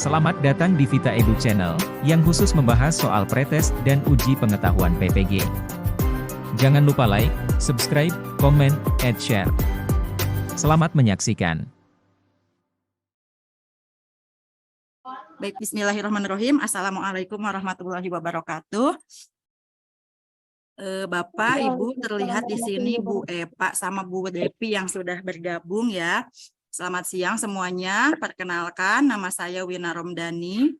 Selamat datang di Vita Edu Channel, yang khusus membahas soal pretest dan uji pengetahuan PPG. Jangan lupa like, subscribe, komen, and share. Selamat menyaksikan. Baik, bismillahirrahmanirrahim. Assalamualaikum warahmatullahi wabarakatuh. Bapak, Ibu, terlihat di sini Bu Epa sama Bu Depi yang sudah bergabung ya. Selamat siang semuanya. Perkenalkan, nama saya Wina Romdani.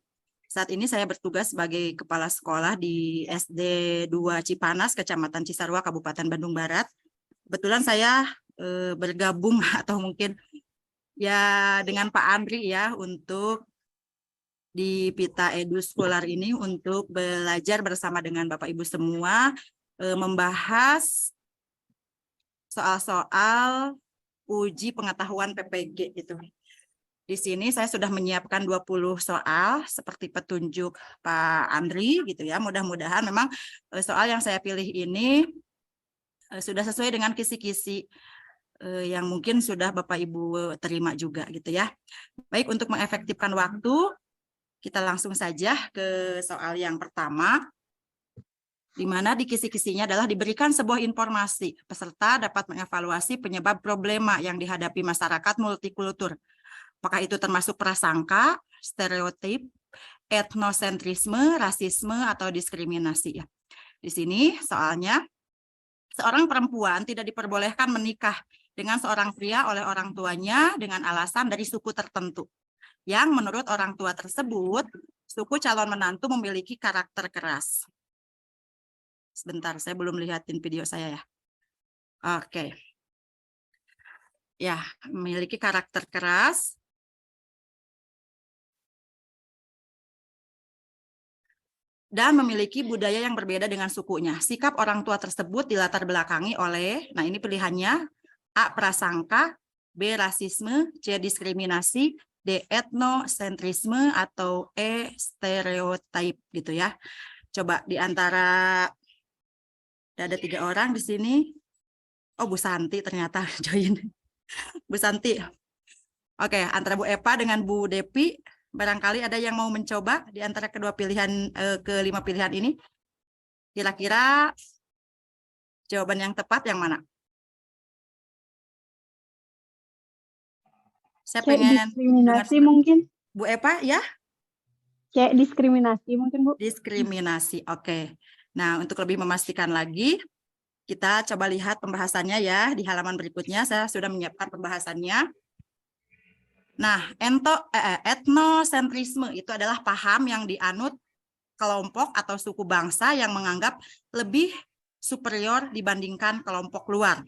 Saat ini saya bertugas sebagai Kepala Sekolah di SD 2 Cipanas, Kecamatan Cisarua, Kabupaten Bandung Barat. Kebetulan saya bergabung atau mungkin ya dengan Pak Andri ya untuk di Vita Edu Scholar ini untuk belajar bersama dengan Bapak Ibu semua membahas soal-soal uji pengetahuan PPG gitu. Di sini saya sudah menyiapkan 20 soal seperti petunjuk Pak Andri gitu ya. Mudah-mudahan memang soal yang saya pilih ini sudah sesuai dengan kisi-kisi yang mungkin sudah Bapak Ibu terima juga gitu ya. Baik, untuk mengefektifkan waktu, kita langsung saja ke soal yang pertama, di mana di kisi-kisinya adalah diberikan sebuah informasi. Peserta dapat mengevaluasi penyebab problema yang dihadapi masyarakat multikultur. Apakah itu termasuk prasangka, stereotip, etnosentrisme, rasisme, atau diskriminasi ya. Di sini soalnya, seorang perempuan tidak diperbolehkan menikah dengan seorang pria oleh orang tuanya dengan alasan dari suku tertentu, yang menurut orang tua tersebut, suku calon menantu memiliki karakter keras. Sebentar, saya belum lihatin video saya ya. Oke. Ya, memiliki karakter keras. Dan memiliki budaya yang berbeda dengan sukunya. Sikap orang tua tersebut dilatar belakangi oleh, nah ini pilihannya, A. Prasangka, B. Rasisme, C. Diskriminasi, D. Etnosentrisme, atau E. Stereotip gitu ya. Coba di antara ada 3 orang di sini. Oh, Bu Santi ternyata join. Bu Santi. Oke, antara Bu Epa dengan Bu Depi, barangkali ada yang mau mencoba di antara kedua pilihan ke-5 pilihan ini. Kira-kira jawaban yang tepat yang mana? Saya pengen diskriminasi mungkin. Bu Epa ya? Kayak diskriminasi mungkin, Bu. Diskriminasi, oke. Nah, untuk lebih memastikan lagi, kita coba lihat pembahasannya ya. Di halaman berikutnya saya sudah menyiapkan pembahasannya. Nah, etnosentrisme itu adalah paham yang dianut kelompok atau suku bangsa yang menganggap lebih superior dibandingkan kelompok luar.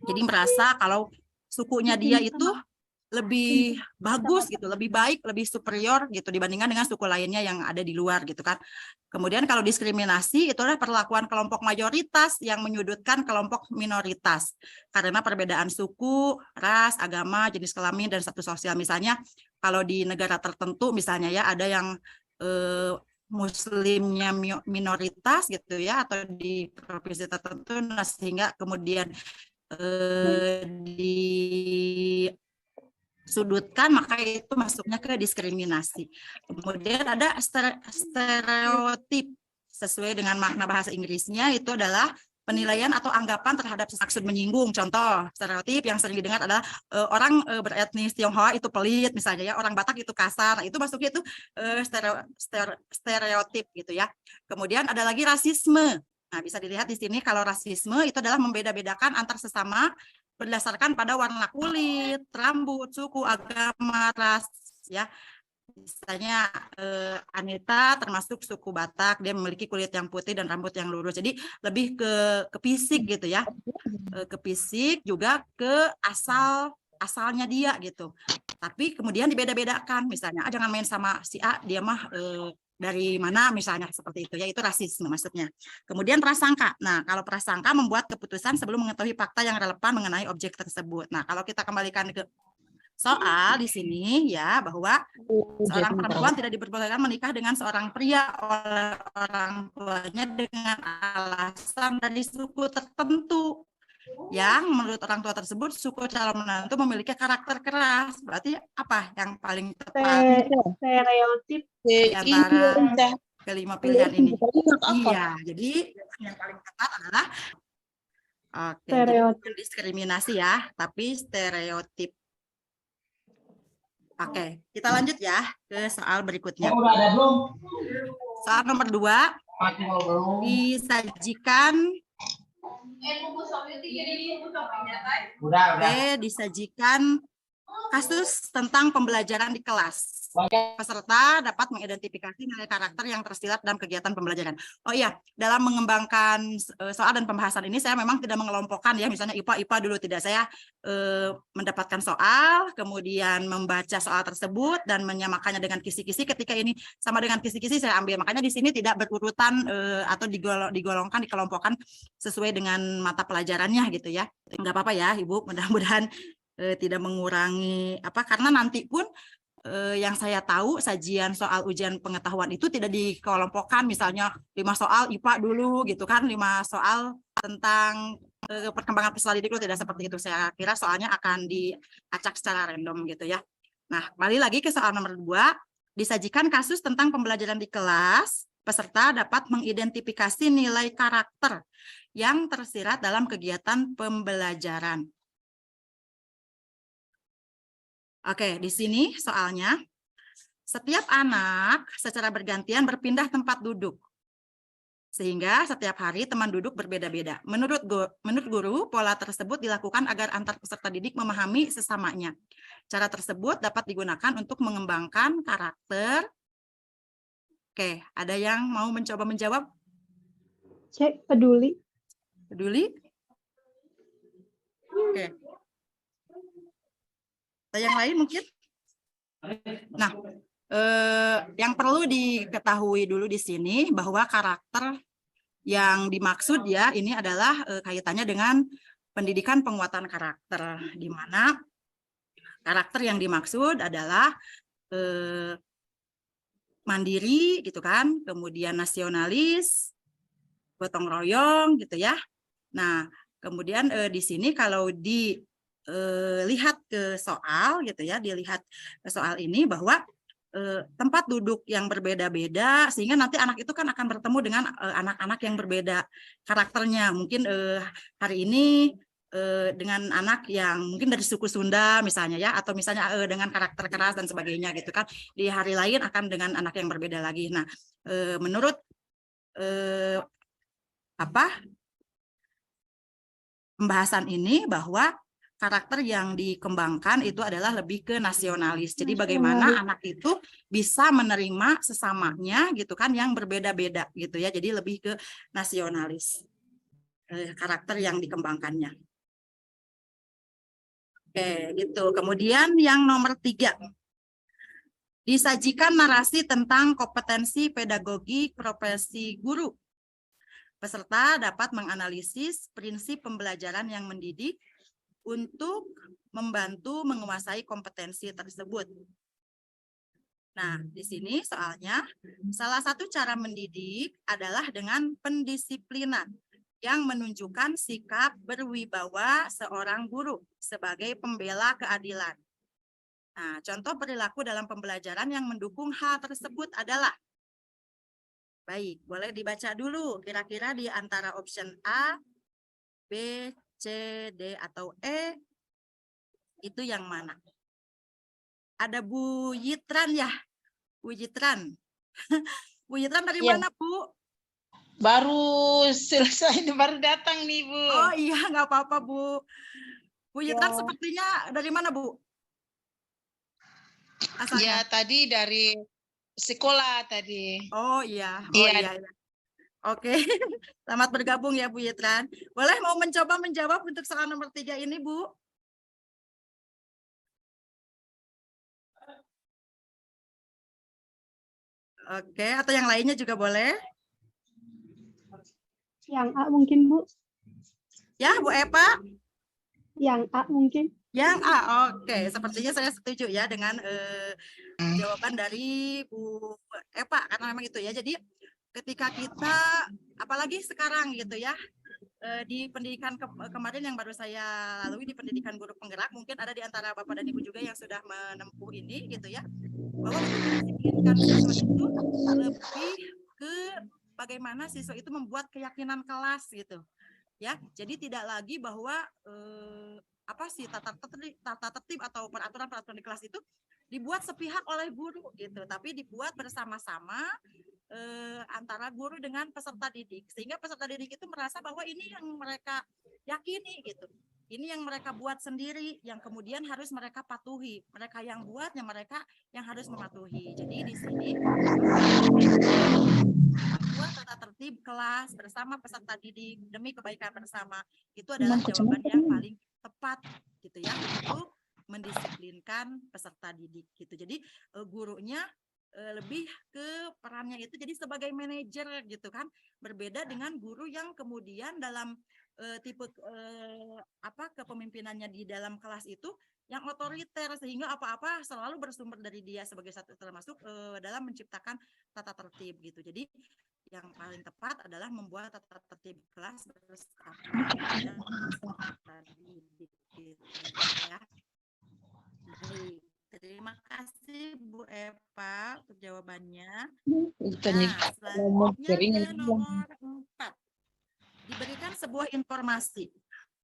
Jadi merasa kalau sukunya dia itu lebih bagus gitu, lebih baik, lebih superior gitu dibandingkan dengan suku lainnya yang ada di luar gitu kan. Kemudian kalau diskriminasi itu adalah perlakuan kelompok mayoritas yang menyudutkan kelompok minoritas karena perbedaan suku, ras, agama, jenis kelamin, dan status sosial. Misalnya kalau di negara tertentu misalnya ya ada yang muslimnya minoritas gitu ya, atau di provinsi tertentu, nah sehingga kemudian disudutkan, maka itu masuknya ke diskriminasi. Kemudian ada stereotip, sesuai dengan makna bahasa Inggrisnya itu adalah penilaian atau anggapan terhadap maksud menyinggung. Contoh stereotip yang sering didengar adalah orang beretnis Tionghoa itu pelit misalnya ya, orang Batak itu kasar. Nah, itu masuknya itu stereotip gitu ya. Kemudian ada lagi rasisme. Nah, bisa dilihat di sini kalau rasisme itu adalah membeda-bedakan antar sesama berdasarkan pada warna kulit, rambut, suku, agama, ras ya. Misalnya Anita termasuk suku Batak, dia memiliki kulit yang putih dan rambut yang lurus. Jadi lebih ke fisik gitu ya. Ke fisik, juga ke asalnya dia gitu. Tapi kemudian dibeda-bedakan, misalnya jangan main sama si A, dia mah dari mana misalnya, seperti itu ya, itu rasisme maksudnya. Kemudian prasangka. Nah, kalau prasangka membuat keputusan sebelum mengetahui fakta yang relevan mengenai objek tersebut. Nah, kalau kita kembalikan ke soal di sini ya, bahwa seorang perempuan tidak diperbolehkan menikah dengan seorang pria oleh orang tuanya dengan alasan dari suku tertentu. yang menurut orang tua tersebut suku calon menantu memiliki karakter keras. Berarti apa yang paling tepat Stereotip. di antara Iya. kelima pilihan ini? Apa? Iya, jadi yang paling tepat adalah oke, jadi Stereotip. bukan diskriminasi ya, tapi stereotip. Oke, kita lanjut ya ke soal berikutnya. Udah ada belum? Soal nomor 2, Mati mau belum? disajikan Udah. disajikan kasus tentang pembelajaran di kelas. Peserta dapat mengidentifikasi nilai karakter yang tersirat dalam kegiatan pembelajaran. Oh iya, dalam mengembangkan soal dan pembahasan ini saya memang tidak mengelompokkan ya, misalnya IPA dulu tidak. Saya mendapatkan soal, kemudian membaca soal tersebut dan menyamakannya dengan kisi-kisi. Ketika ini sama dengan kisi-kisi saya ambil. Makanya di sini tidak berurutan atau digolongkan, dikelompokkan sesuai dengan mata pelajarannya gitu ya. Enggak apa-apa ya, Ibu. Mudah-mudahan tidak mengurangi karena nanti pun yang saya tahu sajian soal ujian pengetahuan itu tidak dikelompokkan, misalnya 5 soal IPA dulu gitu kan, 5 soal tentang perkembangan peserta didik tidak seperti itu. Saya kira soalnya akan diacak secara random gitu ya. Nah, kembali lagi ke soal nomor 2, disajikan kasus tentang pembelajaran di kelas, peserta dapat mengidentifikasi nilai karakter yang tersirat dalam kegiatan pembelajaran. Oke, di sini soalnya, setiap anak secara bergantian berpindah tempat duduk. Sehingga setiap hari teman duduk berbeda-beda. Menurut guru, pola tersebut dilakukan agar antar peserta didik memahami sesamanya. Cara tersebut dapat digunakan untuk mengembangkan karakter. Oke, ada yang mau mencoba menjawab? C, peduli. Peduli? Oke. Ada yang lain mungkin? Nah, yang perlu diketahui dulu di sini bahwa karakter yang dimaksud ya ini adalah kaitannya dengan pendidikan penguatan karakter, di mana karakter yang dimaksud adalah mandiri gitu kan, kemudian nasionalis, gotong royong gitu ya. Nah, kemudian di sini kalau lihat ke soal gitu ya, dilihat ke soal ini bahwa tempat duduk yang berbeda-beda sehingga nanti anak itu kan akan bertemu dengan anak-anak yang berbeda karakternya. Mungkin hari ini dengan anak yang mungkin dari suku Sunda misalnya ya, atau misalnya dengan karakter keras dan sebagainya gitu kan. Di hari lain akan dengan anak yang berbeda lagi. Nah, menurut pembahasan ini bahwa karakter yang dikembangkan itu adalah lebih ke nasionalis. Jadi bagaimana anak itu bisa menerima sesamanya gitu kan yang berbeda-beda gitu ya. Jadi lebih ke nasionalis karakter yang dikembangkannya. Oke, gitu. Kemudian yang nomor 3. Disajikan narasi tentang kompetensi pedagogi profesi guru. Peserta dapat menganalisis prinsip pembelajaran yang mendidik untuk membantu menguasai kompetensi tersebut. Nah, di sini soalnya salah satu cara mendidik adalah dengan pendisiplinan yang menunjukkan sikap berwibawa seorang guru sebagai pembela keadilan. Nah, contoh perilaku dalam pembelajaran yang mendukung hal tersebut adalah, baik, boleh dibaca dulu kira-kira di antara option A, B, C, D, atau E, itu yang mana? Ada Bu Yitran ya? Bu Yitran. Bu Yitran dari mana, Bu? Baru selesai, baru datang nih, Bu. Oh iya, nggak apa-apa, Bu. Bu Yitran sepertinya dari mana, Bu? Asalnya? Ya, tadi dari sekolah tadi. Oh iya, Iya. iya. Oke, selamat bergabung ya Bu Yitran. Boleh mau mencoba menjawab untuk soal nomor 3 ini, Bu? Oke, atau yang lainnya juga boleh? Yang A mungkin, Bu. Ya, Bu Epa? Yang A mungkin. Yang A, oke. Sepertinya saya setuju ya dengan jawaban dari Bu Epa, karena memang itu ya. Jadi ketika kita, apalagi sekarang gitu ya, di pendidikan kemarin yang baru saya lalui di pendidikan guru penggerak, mungkin ada di antara Bapak dan Ibu juga yang sudah menempuh ini gitu ya, bahwa untuk mendisiplinkan siswa itu lebih ke bagaimana siswa itu membuat keyakinan kelas gitu ya. Jadi tidak lagi bahwa apa sih tata tertib atau peraturan di kelas itu dibuat sepihak oleh guru gitu, tapi dibuat bersama-sama antara guru dengan peserta didik, sehingga peserta didik itu merasa bahwa ini yang mereka yakini gitu, ini yang mereka buat sendiri, yang kemudian harus mereka patuhi, mereka yang buatnya, mereka yang harus mematuhi. Jadi di sini membuat tata tertib kelas bersama peserta didik demi kebaikan bersama itu adalah jawaban yang paling tepat gitu ya untuk mendisiplinkan peserta didik gitu. Jadi gurunya lebih ke perannya itu jadi sebagai manajer gitu kan, berbeda dengan guru yang kemudian dalam tipe kepemimpinannya di dalam kelas itu yang otoriter, sehingga apa-apa selalu bersumber dari dia sebagai satu termasuk dalam menciptakan tata tertib gitu. Jadi yang paling tepat adalah membuat tata tertib kelas bersama gitu ya. Baik. Terima kasih Bu Eva untuk jawabannya. Nah, selanjutnya ke nomor 4. Diberikan sebuah informasi.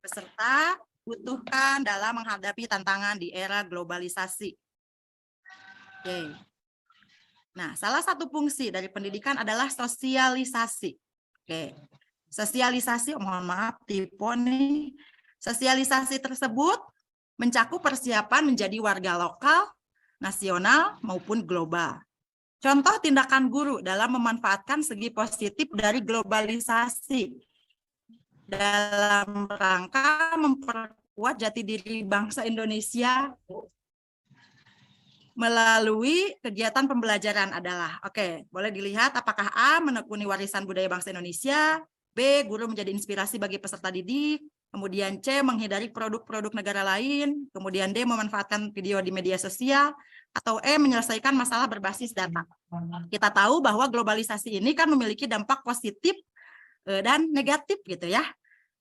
Peserta butuhkan dalam menghadapi tantangan di era globalisasi. Oke. Nah, salah satu fungsi dari pendidikan adalah sosialisasi. Oke. Sosialisasi, mohon maaf, typo nih. Sosialisasi tersebut mencakup persiapan menjadi warga lokal, nasional, maupun global. Contoh tindakan guru dalam memanfaatkan segi positif dari globalisasi dalam rangka memperkuat jati diri bangsa Indonesia melalui kegiatan pembelajaran adalah, oke, boleh dilihat apakah A, menekuni warisan budaya bangsa Indonesia, B, guru menjadi inspirasi bagi peserta didik, kemudian C, menghindari produk-produk negara lain, kemudian D, memanfaatkan video di media sosial, atau E, menyelesaikan masalah berbasis data. Kita tahu bahwa globalisasi ini kan memiliki dampak positif dan negatif gitu ya.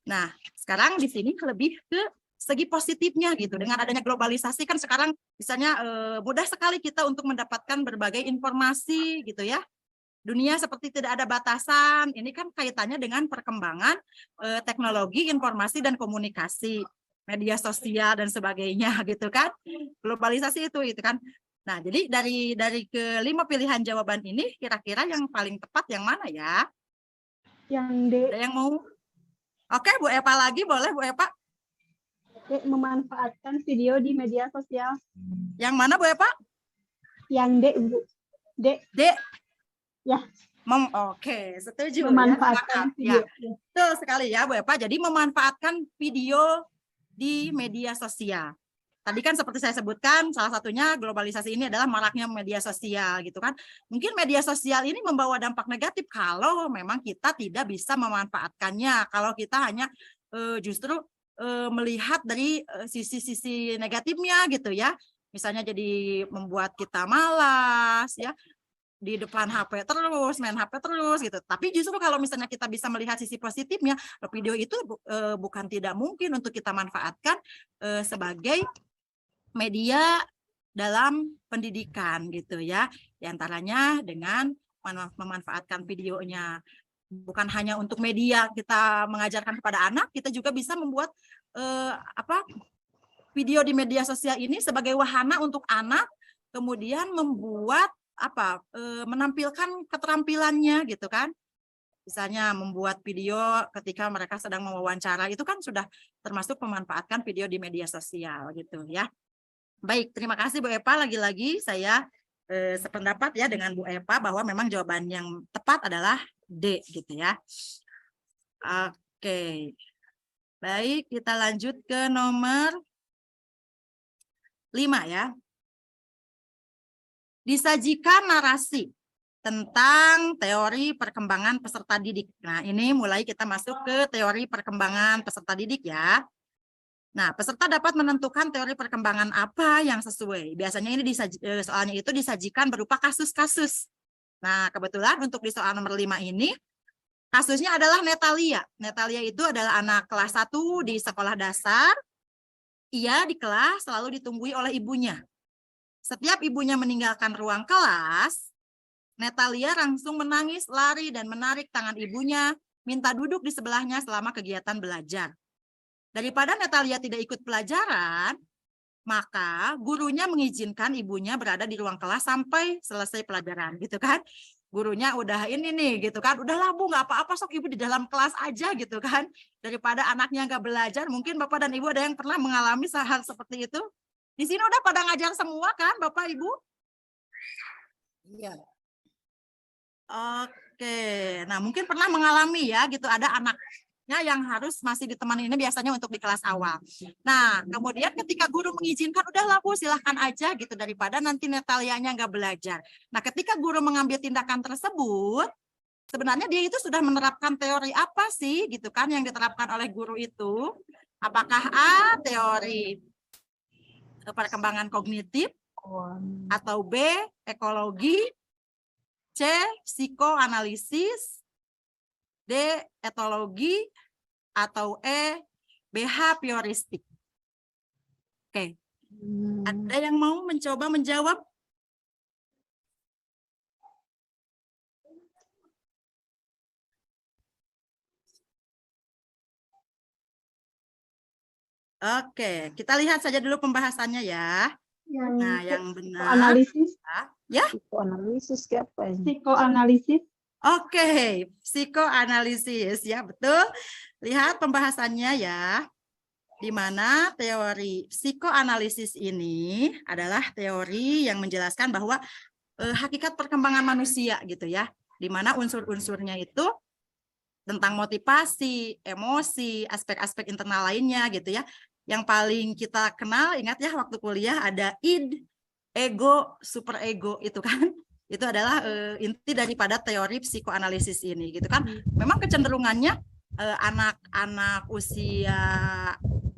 Nah, sekarang di sini lebih ke segi positifnya gitu. Dengan adanya globalisasi kan sekarang misalnya mudah sekali kita untuk mendapatkan berbagai informasi gitu ya. Dunia seperti tidak ada batasan. Ini kan kaitannya dengan perkembangan teknologi, informasi dan komunikasi, media sosial dan sebagainya gitu kan. Globalisasi itu kan. Nah, jadi dari kelima pilihan jawaban ini kira-kira yang paling tepat yang mana ya? Yang D. Ada yang mau? Oke, Bu Eva lagi boleh Bu Eva? D, memanfaatkan video di media sosial. Yang mana Bu Eva? Yang D, Bu. D. D. Ya. Oke, setuju. Memanfaatkan ya. video. Betul sekali ya Bu Eva. Jadi memanfaatkan video di media sosial. Tadi kan seperti saya sebutkan, salah satunya globalisasi ini adalah maraknya media sosial gitu kan. Mungkin media sosial ini membawa dampak negatif kalau memang kita tidak bisa memanfaatkannya. Kalau kita hanya justru melihat dari sisi-sisi negatifnya gitu ya. Misalnya jadi membuat kita malas ya. Di depan HP terus, main HP terus gitu. Tapi justru kalau misalnya kita bisa melihat sisi positifnya, video itu bukan tidak mungkin untuk kita manfaatkan sebagai media dalam pendidikan gitu ya. Di antaranya dengan memanfaatkan videonya. Bukan hanya untuk media kita mengajarkan kepada anak, kita juga bisa membuat video di media sosial ini sebagai wahana untuk anak, kemudian membuat menampilkan keterampilannya gitu kan. Misalnya membuat video ketika mereka sedang mewawancara, itu kan sudah termasuk memanfaatkan video di media sosial gitu ya. Baik, terima kasih Bu Eva. Lagi-lagi saya sependapat ya dengan Bu Eva bahwa memang jawaban yang tepat adalah D gitu ya. Oke. Baik, kita lanjut ke nomor 5 ya. Disajikan narasi tentang teori perkembangan peserta didik. Nah, ini mulai kita masuk ke teori perkembangan peserta didik ya. Nah, peserta dapat menentukan teori perkembangan apa yang sesuai. Biasanya ini soalnya itu disajikan berupa kasus-kasus. Nah, kebetulan untuk di soal nomor 5 ini Kasusnya adalah Natalia. Natalia itu adalah anak kelas 1 di sekolah dasar. Ia di kelas selalu ditunggui oleh ibunya. Setiap ibunya meninggalkan ruang kelas, Natalia langsung menangis, lari, dan menarik tangan ibunya, minta duduk di sebelahnya selama kegiatan belajar. Daripada Natalia tidak ikut pelajaran, maka gurunya mengizinkan ibunya berada di ruang kelas sampai selesai pelajaran, gitu kan? Gurunya udah ini nih, gitu kan? Udahlah Bu, nggak apa-apa, sok Ibu di dalam kelas aja, gitu kan? Daripada anaknya nggak belajar, mungkin Bapak dan Ibu ada yang pernah mengalami hal seperti itu. Di sini udah pada ngajar semua kan, Bapak Ibu? Iya. Oke, nah mungkin pernah mengalami ya, gitu, ada anaknya yang harus masih ditemani, ini biasanya untuk di kelas awal. Nah, kemudian ketika guru mengizinkan, udahlah Bu, silahkan aja gitu, daripada nanti Natalianya nggak belajar. Nah, ketika guru mengambil tindakan tersebut, sebenarnya dia itu sudah menerapkan teori apa sih gitu kan yang diterapkan oleh guru itu? Apakah A, teori perkembangan kognitif, atau B, ekologi, C, psikoanalisis, D, etologi, atau E, behavioristik. Oke, ada yang mau mencoba menjawab? Oke, kita lihat saja dulu pembahasannya ya. Nah, yang benar. Analisis. Ya. Psikoanalisis apa ini? Psikoanalisis. Oke, psikoanalisis ya, betul. Lihat pembahasannya ya. Di mana teori psikoanalisis ini adalah teori yang menjelaskan bahwa hakikat perkembangan manusia gitu ya. Di mana unsur-unsurnya itu tentang motivasi, emosi, aspek-aspek internal lainnya gitu ya. Yang paling kita kenal, ingat ya waktu kuliah ada id, ego, superego itu kan. Itu adalah inti daripada teori psikoanalisis ini gitu kan. Memang kecenderungannya anak-anak usia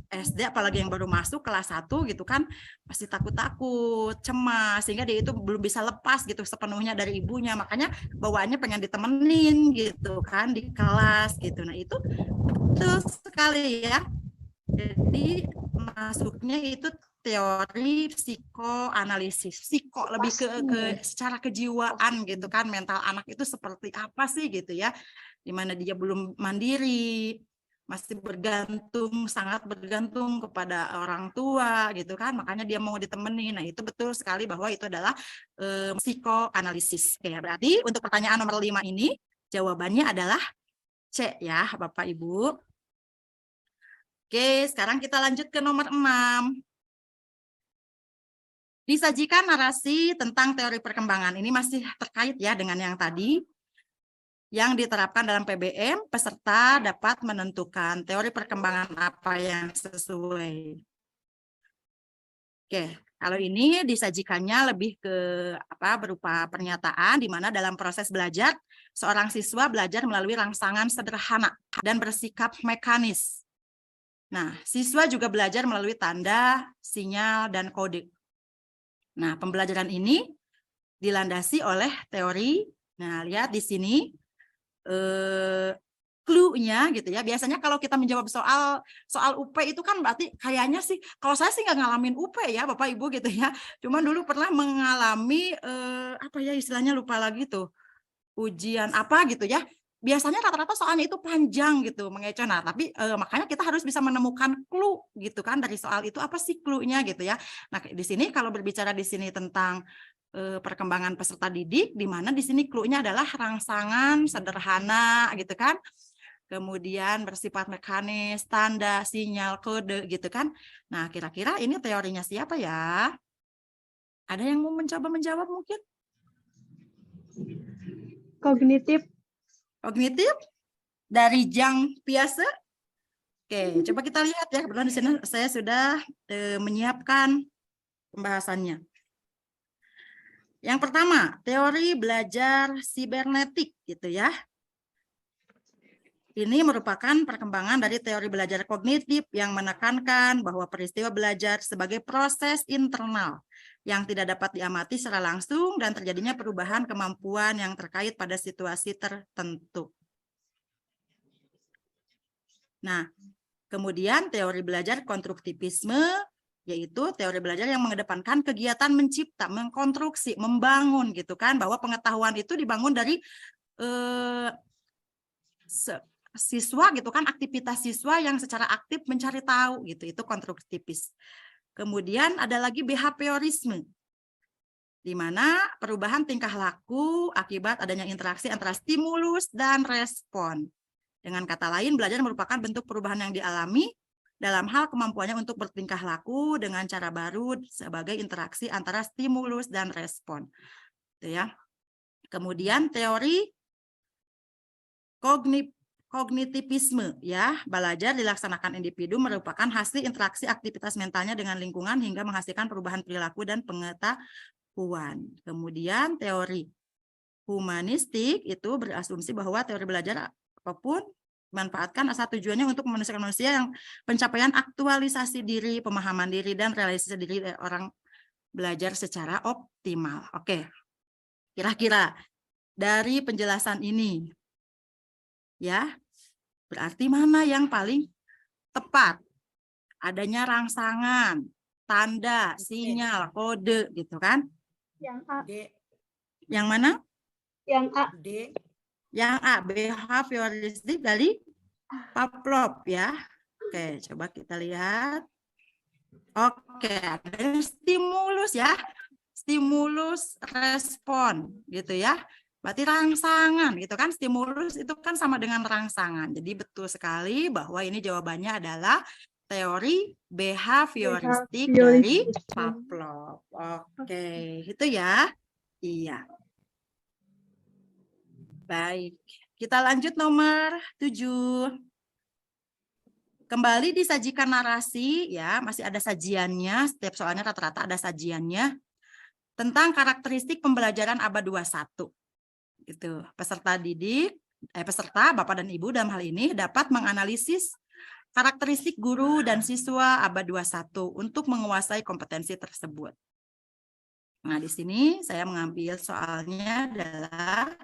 SD apalagi yang baru masuk kelas 1 gitu kan pasti takut-takut, cemas sehingga dia itu belum bisa lepas gitu sepenuhnya dari ibunya. Makanya bawaannya pengen ditemenin gitu kan di kelas gitu. Nah, itu betul sekali ya. Jadi masuknya itu teori psikoanalisis, psiko lebih ke secara kejiwaan gitu kan, mental anak itu seperti apa sih gitu ya, dimana dia belum mandiri, masih bergantung, sangat bergantung kepada orang tua gitu kan, makanya dia mau ditemenin. Nah, itu betul sekali bahwa itu adalah psikoanalisis. Oke, berarti untuk pertanyaan nomor 5 ini jawabannya adalah C ya Bapak Ibu. Oke, sekarang kita lanjut ke nomor 6. Disajikan narasi tentang teori perkembangan. Ini masih terkait ya dengan yang tadi. Yang diterapkan dalam PBM, peserta dapat menentukan teori perkembangan apa yang sesuai. Oke, kalau ini disajikannya lebih ke berupa pernyataan di mana dalam proses belajar, seorang siswa belajar melalui rangsangan sederhana dan bersikap mekanis. Nah, siswa juga belajar melalui tanda, sinyal, dan kode. Nah, pembelajaran ini dilandasi oleh teori. Nah, lihat di sini clue-nya gitu ya. Biasanya kalau kita menjawab soal UP itu kan berarti kayaknya sih, kalau saya sih nggak ngalamin UP ya Bapak Ibu gitu ya. Cuman dulu pernah mengalami apa ya istilahnya lupa lagi tuh. Ujian apa gitu ya. Biasanya rata-rata soalnya itu panjang gitu, mengecoh. Nah, tapi makanya kita harus bisa menemukan clue gitu kan dari soal itu apa sih clue-nya gitu ya. Nah, di sini kalau berbicara di sini tentang perkembangan peserta didik, di mana di sini clue-nya adalah rangsangan sederhana gitu kan. Kemudian bersifat mekanis, tanda, sinyal, kode gitu kan. Nah, kira-kira ini teorinya siapa ya? Ada yang mau mencoba menjawab mungkin? Kognitif. Kognitif dari Jean Piaget. Oke, coba kita lihat ya. Kebetulan di sini saya sudah menyiapkan pembahasannya. Yang pertama, teori belajar sibernetik gitu ya. Ini merupakan perkembangan dari teori belajar kognitif yang menekankan bahwa peristiwa belajar sebagai proses internal yang tidak dapat diamati secara langsung dan terjadinya perubahan kemampuan yang terkait pada situasi tertentu. Nah, kemudian teori belajar konstruktivisme, yaitu teori belajar yang mengedepankan kegiatan mencipta, mengkonstruksi, membangun gitu kan, bahwa pengetahuan itu dibangun dari siswa gitu kan, aktivitas siswa yang secara aktif mencari tahu gitu, itu konstruktivis. Kemudian ada lagi behaviorisme, di mana perubahan tingkah laku akibat adanya interaksi antara stimulus dan respon. Dengan kata lain, belajar merupakan bentuk perubahan yang dialami dalam hal kemampuannya untuk bertingkah laku dengan cara baru sebagai interaksi antara stimulus dan respon. Itu ya. Kemudian teori kognitivisme, ya, belajar dilaksanakan individu merupakan hasil interaksi aktivitas mentalnya dengan lingkungan hingga menghasilkan perubahan perilaku dan pengetahuan. Kemudian teori humanistik itu berasumsi bahwa teori belajar apapun manfaatkan asal tujuannya untuk memanusiakan manusia yang pencapaian aktualisasi diri, pemahaman diri, dan realisasi diri orang belajar secara optimal. Oke, kira-kira dari penjelasan ini, ya, berarti mana yang paling tepat? Adanya rangsangan, tanda, sinyal, kode, gitu kan? Yang A. D. Yang mana? Yang A. D. Yang A, behavioristik dari Pavlov, ya. Oke, coba kita lihat. Oke, ada stimulus, ya. Stimulus respon, gitu ya. Berarti rangsangan, gitu kan. Stimulus itu kan sama dengan rangsangan. Jadi betul sekali bahwa ini jawabannya adalah teori behavioristik dari Pavlov. Oke, itu ya. Iya. Baik, kita lanjut nomor 7. Kembali disajikan narasi, ya, masih ada sajiannya, setiap soalnya rata-rata ada sajiannya, tentang karakteristik pembelajaran abad 21. Gitu. Peserta, Bapak dan Ibu dalam hal ini dapat menganalisis karakteristik guru dan siswa abad 21 untuk menguasai kompetensi tersebut. Nah, di sini saya mengambil soalnya adalah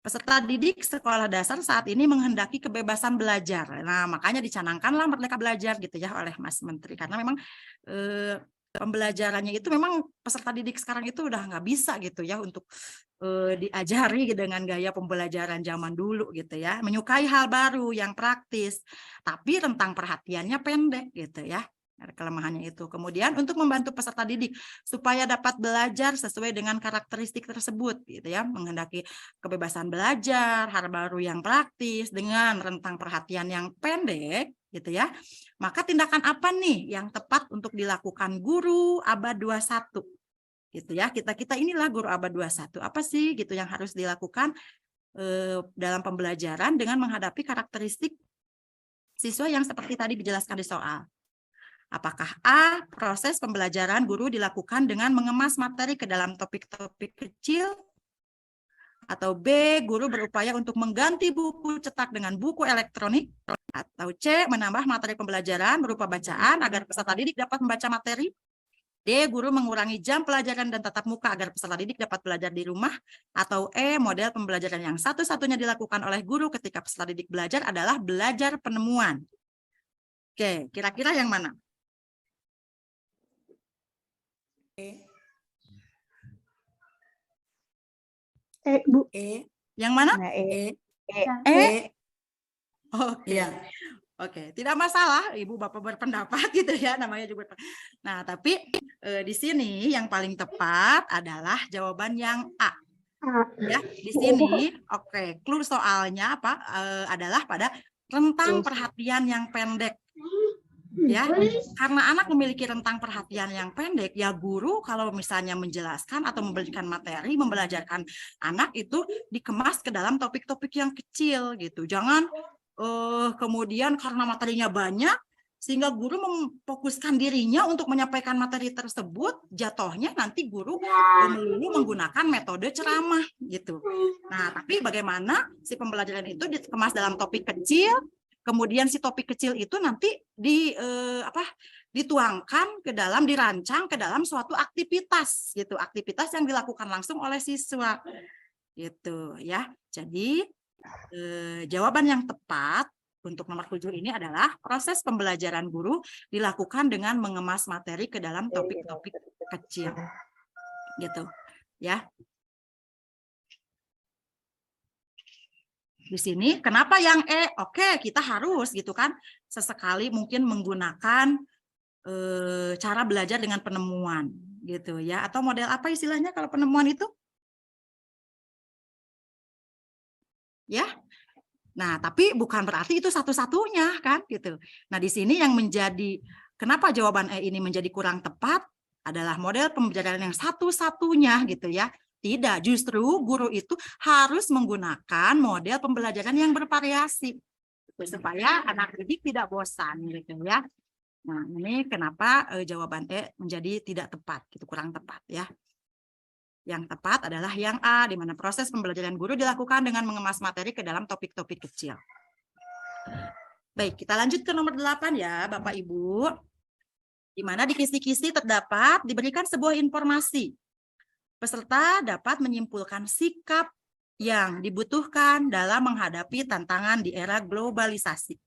peserta didik sekolah dasar saat ini menghendaki kebebasan belajar. Nah, makanya dicanangkanlah Merdeka Belajar gitu ya oleh Mas Menteri. Karena memang pembelajarannya itu memang peserta didik sekarang itu udah nggak bisa gitu ya untuk diajari dengan gaya pembelajaran zaman dulu gitu ya. Menyukai hal baru yang praktis, tapi rentang perhatiannya pendek gitu ya. Ada kelemahannya itu. Kemudian untuk membantu peserta didik supaya dapat belajar sesuai dengan karakteristik tersebut gitu ya, menghendaki kebebasan belajar, hal baru yang praktis dengan rentang perhatian yang pendek gitu ya. Maka tindakan apa nih yang tepat untuk dilakukan guru abad 21? Gitu ya. Kita inilah guru abad 21. Apa sih gitu yang harus dilakukan dalam pembelajaran dengan menghadapi karakteristik siswa yang seperti tadi dijelaskan di soal. Apakah A, proses pembelajaran guru dilakukan dengan mengemas materi ke dalam topik-topik kecil? Atau B, guru berupaya untuk mengganti buku cetak dengan buku elektronik? Atau C, menambah materi pembelajaran berupa bacaan agar peserta didik dapat membaca materi? D, guru mengurangi jam pelajaran dan tatap muka agar peserta didik dapat belajar di rumah? Atau E, model pembelajaran yang satu-satunya dilakukan oleh guru ketika peserta didik belajar adalah belajar penemuan? Oke, kira-kira yang mana? Bu. Yang mana? Nah, Oke. Iya. Oke, tidak masalah Ibu Bapak berpendapat gitu ya, namanya juga. Nah, tapi di sini yang paling tepat adalah jawaban yang A. Ya, di sini oke, clue soalnya apa? Adalah pada rentang perhatian yang pendek. Ya, karena anak memiliki rentang perhatian yang pendek, ya guru kalau misalnya menjelaskan atau memberikan materi, membelajarkan anak itu dikemas ke dalam topik-topik yang kecil gitu. Jangan kemudian karena materinya banyak sehingga guru memfokuskan dirinya untuk menyampaikan materi tersebut, jatuhnya nanti guru melulu menggunakan metode ceramah gitu. Nah, tapi bagaimana si pembelajaran itu dikemas dalam topik kecil? Kemudian si topik kecil itu nanti dituangkan ke dalam, dirancang ke dalam suatu aktivitas gitu, aktivitas yang dilakukan langsung oleh siswa gitu ya. Jadi jawaban yang tepat untuk nomor 7 ini adalah proses pembelajaran guru dilakukan dengan mengemas materi ke dalam topik-topik kecil. Gitu. Ya. Di sini kenapa yang Oke, kita harus gitu kan sesekali mungkin menggunakan cara belajar dengan penemuan gitu ya, atau model apa istilahnya kalau penemuan itu? Ya. Nah, tapi bukan berarti itu satu-satunya kan gitu. Nah, di sini yang menjadi kenapa jawaban ini menjadi kurang tepat adalah model pembelajaran yang satu-satunya gitu ya. Tidak, justru guru itu harus menggunakan model pembelajaran yang bervariasi supaya anak didik tidak bosan gitu ya. Nah, ini kenapa jawaban menjadi tidak tepat, gitu, kurang tepat ya. Yang tepat adalah yang A, di mana proses pembelajaran guru dilakukan dengan mengemas materi ke dalam topik-topik kecil. Baik, kita lanjut ke nomor 8 ya, Bapak Ibu. Di mana di kisi-kisi terdapat diberikan sebuah informasi. Peserta dapat menyimpulkan sikap yang dibutuhkan dalam menghadapi tantangan di era globalisasi.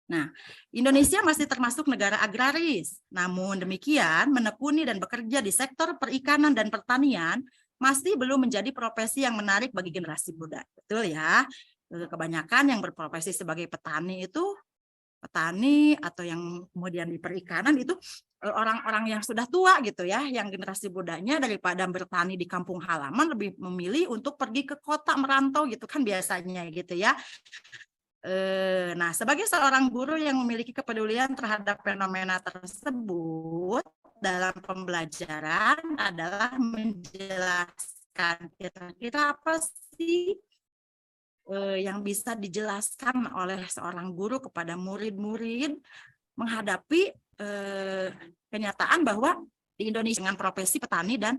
Nah, Indonesia masih termasuk negara agraris. Namun demikian, menekuni dan bekerja di sektor perikanan dan pertanian masih belum menjadi profesi yang menarik bagi generasi muda. Betul ya? Kebanyakan yang berprofesi sebagai petani itu, petani atau yang kemudian di perikanan itu orang-orang yang sudah tua gitu ya, yang generasi mudanya daripada bertani di kampung halaman lebih memilih untuk pergi ke kota merantau gitu kan biasanya gitu ya. Nah, sebagai seorang guru yang memiliki kepedulian terhadap fenomena tersebut dalam pembelajaran adalah menjelaskan kira-kira apa sih yang bisa dijelaskan oleh seorang guru kepada murid-murid menghadapi kenyataan bahwa di Indonesia dengan profesi petani dan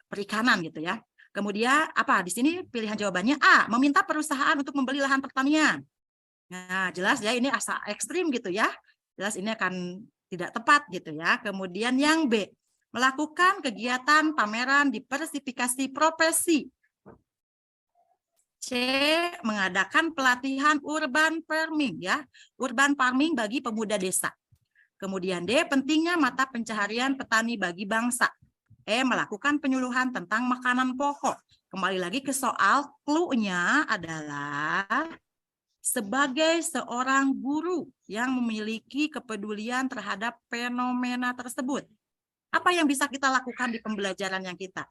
perikanan gitu ya. Kemudian apa di sini pilihan jawabannya A, meminta perusahaan untuk membeli lahan pertanian. Nah, jelas ya ini asa ekstrim gitu ya. Jelas ini akan tidak tepat gitu ya. Kemudian yang B, melakukan kegiatan pameran diversifikasi profesi. C, mengadakan pelatihan urban farming ya. Urban farming bagi pemuda desa. Kemudian D, pentingnya mata pencaharian petani bagi bangsa. E, melakukan penyuluhan tentang makanan pokok. Kembali lagi ke soal, clue-nya adalah sebagai seorang guru yang memiliki kepedulian terhadap fenomena tersebut. Apa yang bisa kita lakukan di pembelajaran yang kita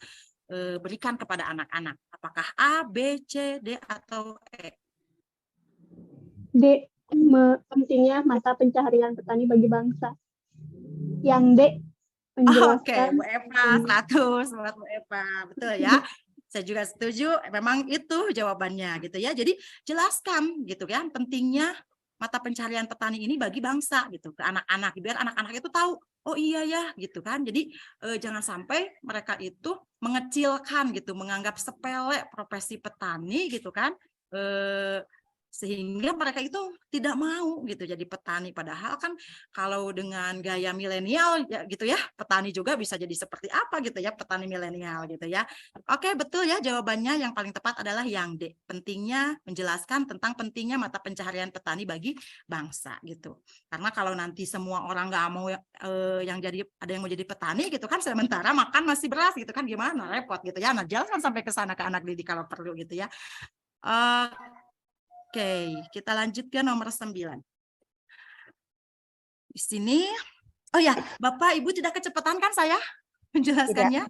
berikan kepada anak-anak? Apakah A, B, C, D, atau E? D. Pentingnya mata pencaharian petani bagi bangsa. Yang D. Menjelaskan. Oke, Bu Eva, 100 buat Bu Eva. Betul ya. Saya juga setuju, memang itu jawabannya gitu ya. Jadi jelaskan gitu kan pentingnya mata pencaharian petani ini bagi bangsa gitu ke anak-anak biar anak-anak itu tahu oh iya ya gitu kan. Jadi jangan sampai mereka itu mengecilkan gitu, menganggap sepele profesi petani gitu kan. Sehingga mereka itu tidak mau gitu jadi petani, padahal kan kalau dengan gaya milenial ya gitu ya, petani juga bisa jadi seperti apa gitu ya, petani milenial gitu ya. Oke, betul ya, jawabannya yang paling tepat adalah yang D, pentingnya menjelaskan tentang pentingnya mata pencaharian petani bagi bangsa gitu. Karena kalau nanti semua orang nggak mau yang jadi ada yang mau jadi petani gitu kan, sementara makan masih beras gitu kan, gimana, repot gitu ya. Nah, jangan sampai ke sana ke anak didik kalau perlu gitu ya. Oke, kita lanjut ke nomor 9. Di sini, oh ya, Bapak Ibu tidak kecepatan kan saya menjelaskannya?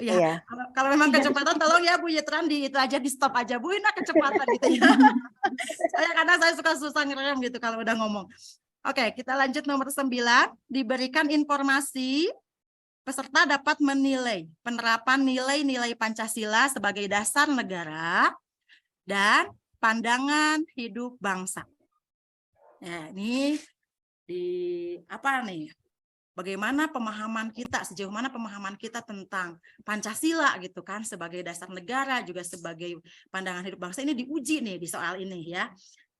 Ya, Iya. kalau memang kecepatan tolong ya Bu Yitran itu aja di stop aja Bu, ini kecepatan gitu ya. Kadang saya suka susah ngerem gitu kalau udah ngomong. Oke, kita lanjut nomor 9. Diberikan informasi, peserta dapat menilai penerapan nilai-nilai Pancasila sebagai dasar negara dan pandangan hidup bangsa. Ya, ini di apa nih? Bagaimana pemahaman kita, sejauh mana pemahaman kita tentang Pancasila gitu kan sebagai dasar negara juga sebagai pandangan hidup bangsa ini diuji nih di soal ini ya.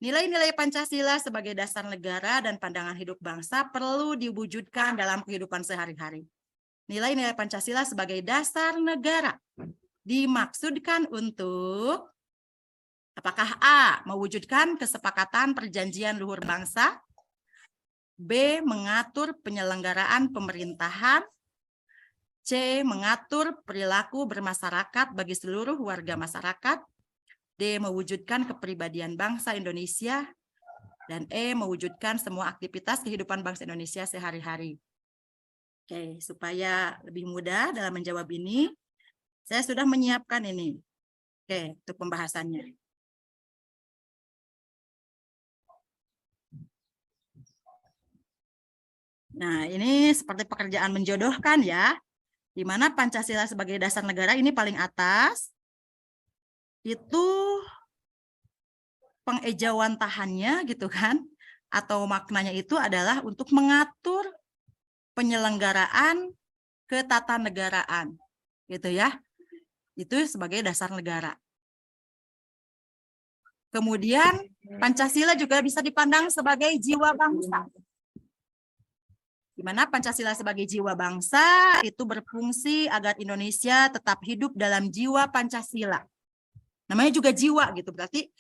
Nilai-nilai Pancasila sebagai dasar negara dan pandangan hidup bangsa perlu diwujudkan dalam kehidupan sehari-hari. Nilai-nilai Pancasila sebagai dasar negara dimaksudkan untuk Apakah A. mewujudkan kesepakatan perjanjian luhur bangsa, B. mengatur penyelenggaraan pemerintahan, C. mengatur perilaku bermasyarakat bagi seluruh warga masyarakat, D. mewujudkan kepribadian bangsa Indonesia, dan E. mewujudkan semua aktivitas kehidupan bangsa Indonesia sehari-hari. Oke, supaya lebih mudah dalam menjawab ini, saya sudah menyiapkan ini. Oke, untuk pembahasannya. Nah, ini seperti pekerjaan menjodohkan ya, di mana Pancasila sebagai dasar negara ini paling atas, itu pengejawantahannya gitu kan, atau maknanya itu adalah untuk mengatur penyelenggaraan ketatanegaraan, gitu ya. Itu sebagai dasar negara. Kemudian Pancasila juga bisa dipandang sebagai jiwa bangsa. Di mana Pancasila sebagai jiwa bangsa itu berfungsi agar Indonesia tetap hidup dalam jiwa Pancasila. Namanya juga jiwa gitu, berarti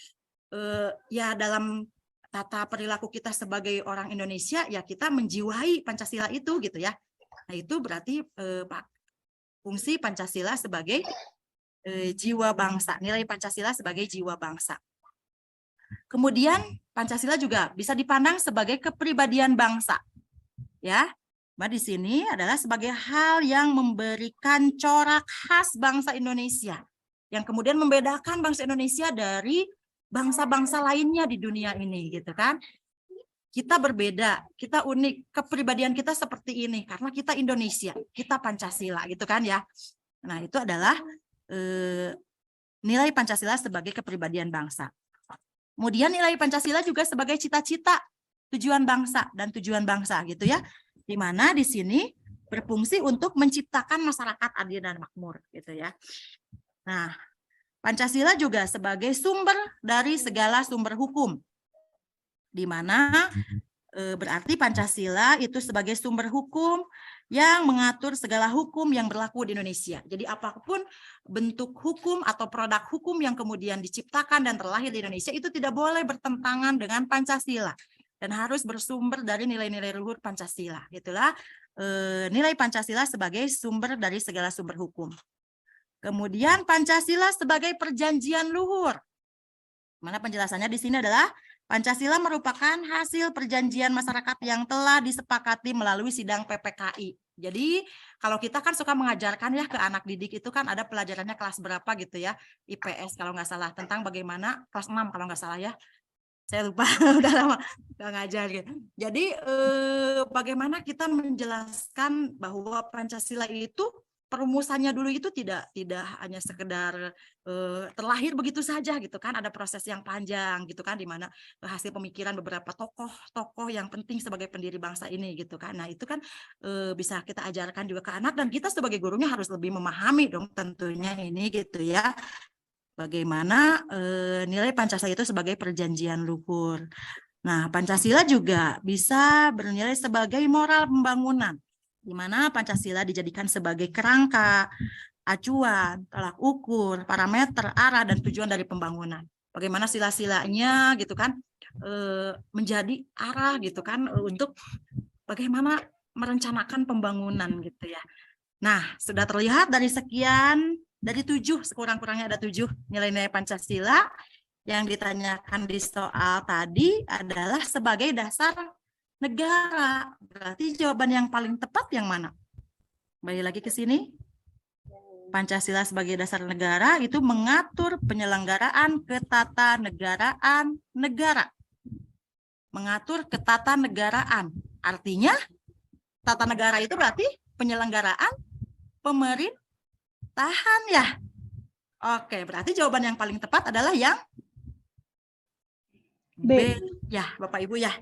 ya dalam tata perilaku kita sebagai orang Indonesia ya kita menjiwai Pancasila itu gitu ya. Nah itu berarti fungsi Pancasila sebagai jiwa bangsa, nilai Pancasila sebagai jiwa bangsa. Kemudian Pancasila juga bisa dipandang sebagai kepribadian bangsa. Ya, di sini adalah sebagai hal yang memberikan corak khas bangsa Indonesia, yang kemudian membedakan bangsa Indonesia dari bangsa-bangsa lainnya di dunia ini, gitu kan? Kita berbeda, kita unik, kepribadian kita seperti ini karena kita Indonesia, kita Pancasila, gitu kan ya? Nah, itu adalah nilai Pancasila sebagai kepribadian bangsa. Kemudian nilai Pancasila juga sebagai cita-cita, tujuan bangsa dan tujuan bangsa gitu ya, di mana di sini berfungsi untuk menciptakan masyarakat adil dan makmur gitu ya. Nah, Pancasila juga sebagai sumber dari segala sumber hukum, di mana berarti Pancasila itu sebagai sumber hukum yang mengatur segala hukum yang berlaku di Indonesia. Jadi apapun bentuk hukum atau produk hukum yang kemudian diciptakan dan terlahir di Indonesia itu tidak boleh bertentangan dengan Pancasila dan harus bersumber dari nilai-nilai luhur Pancasila. Itulah nilai Pancasila sebagai sumber dari segala sumber hukum. Kemudian Pancasila sebagai perjanjian luhur. Mana penjelasannya di sini adalah Pancasila merupakan hasil perjanjian masyarakat yang telah disepakati melalui sidang PPKI. Jadi kalau kita kan suka mengajarkan ya ke anak didik itu kan ada pelajarannya kelas berapa gitu ya, IPS kalau nggak salah, tentang bagaimana kelas 6 kalau nggak salah ya. Saya lupa, udah lama nggak ngajar gitu. Jadi bagaimana kita menjelaskan bahwa Pancasila itu perumusannya dulu itu tidak hanya sekedar terlahir begitu saja gitu kan, ada proses yang panjang gitu kan, di mana hasil pemikiran beberapa tokoh yang penting sebagai pendiri bangsa ini gitu kan. Nah itu kan bisa kita ajarkan juga ke anak, dan kita sebagai gurunya harus lebih memahami dong tentunya ini gitu ya, bagaimana nilai Pancasila itu sebagai perjanjian luhur. Nah Pancasila juga bisa bernilai sebagai moral pembangunan, di mana Pancasila dijadikan sebagai kerangka, acuan, tolak ukur, parameter, arah, dan tujuan dari pembangunan. Bagaimana sila-silanya gitu kan, menjadi arah gitu kan, untuk bagaimana merencanakan pembangunan gitu ya. Nah, sudah terlihat dari sekian, dari 7, sekurang-kurangnya ada 7 nilai-nilai Pancasila yang ditanyakan di soal tadi adalah sebagai dasar negara. Berarti jawaban yang paling tepat yang mana? Kembali lagi ke sini. Pancasila sebagai dasar negara itu mengatur penyelenggaraan ketatanegaraan negara. Mengatur ketatanegaraan. Artinya tata negara itu berarti penyelenggaraan pemerintahan ya. Oke, berarti jawaban yang paling tepat adalah yang B. Ya, Bapak Ibu ya.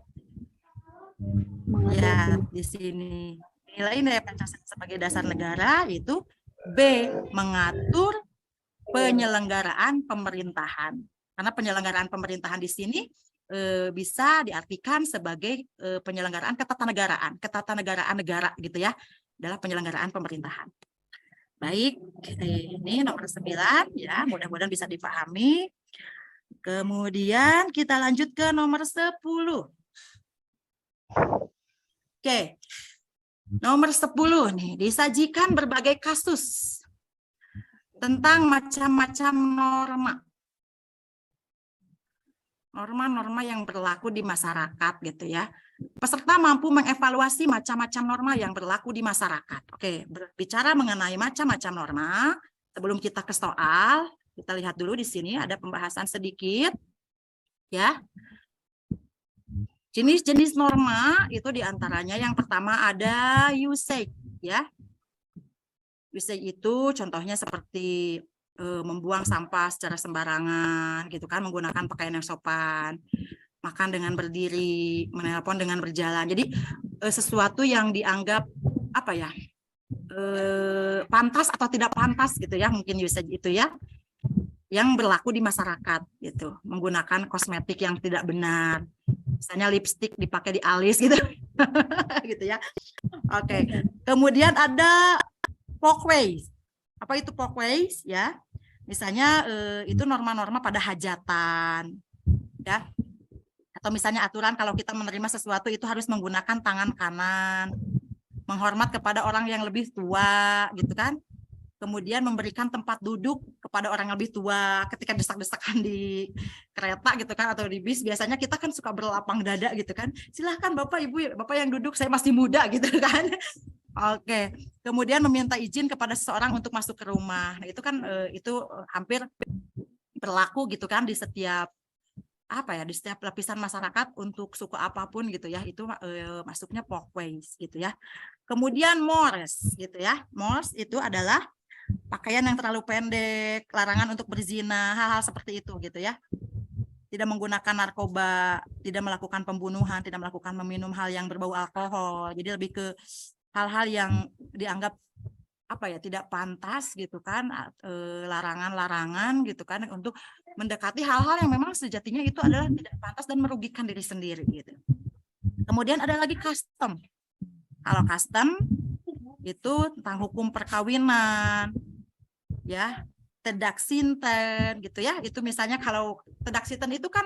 Ya, di sini nilai Pancasila sebagai dasar negara itu B, mengatur penyelenggaraan pemerintahan. Karena penyelenggaraan pemerintahan di sini bisa diartikan sebagai penyelenggaraan ketatanegaraan negara gitu ya, adalah penyelenggaraan pemerintahan. Baik, ini nomor 9 ya, mudah-mudahan bisa dipahami. Kemudian kita lanjut ke nomor 10. Oke. Nomor 10 nih, disajikan berbagai kasus tentang macam-macam norma. Norma-norma yang berlaku di masyarakat gitu ya. Peserta mampu mengevaluasi macam-macam norma yang berlaku di masyarakat. Oke, berbicara mengenai macam-macam norma, sebelum kita ke soal, kita lihat dulu di sini ada pembahasan sedikit ya. Jenis-jenis norma itu diantaranya yang pertama ada usage ya. Usage itu contohnya seperti membuang sampah secara sembarangan gitu kan, menggunakan pakaian yang sopan, makan dengan berdiri, menelpon dengan berjalan. Jadi sesuatu yang dianggap apa ya, pantas atau tidak pantas gitu ya, mungkin usage itu ya, yang berlaku di masyarakat gitu, menggunakan kosmetik yang tidak benar, misalnya lipstik dipakai di alis gitu, gitu ya. Oke. Kemudian ada walkways. Apa itu walkways ya? Misalnya itu norma-norma pada hajatan ya. Atau misalnya aturan kalau kita menerima sesuatu itu harus menggunakan tangan kanan, menghormat kepada orang yang lebih tua gitu kan. Kemudian memberikan tempat duduk kepada orang yang lebih tua ketika desak-desakan di kereta gitu kan, atau di bis, biasanya kita kan suka berlapang dada gitu kan, silahkan Bapak Ibu, Bapak yang duduk, saya masih muda gitu kan. Oke, kemudian meminta izin kepada seseorang untuk masuk ke rumah. Nah, itu kan itu hampir berlaku gitu kan di setiap apa ya, di setiap lapisan masyarakat untuk suku apapun gitu ya, itu masuknya walkways gitu ya. Kemudian mores gitu ya. Mores itu adalah pakaian yang terlalu pendek, larangan untuk berzina, hal-hal seperti itu gitu ya. Tidak menggunakan narkoba, tidak melakukan pembunuhan, tidak melakukan meminum hal yang berbau alkohol. Jadi lebih ke hal-hal yang dianggap apa ya, tidak pantas gitu kan, larangan-larangan gitu kan, untuk mendekati hal-hal yang memang sejatinya itu adalah tidak pantas dan merugikan diri sendiri gitu. Kemudian ada lagi custom. Kalau custom itu tentang hukum perkawinan ya, tedak sinten gitu ya. Itu misalnya kalau tedak sinten itu kan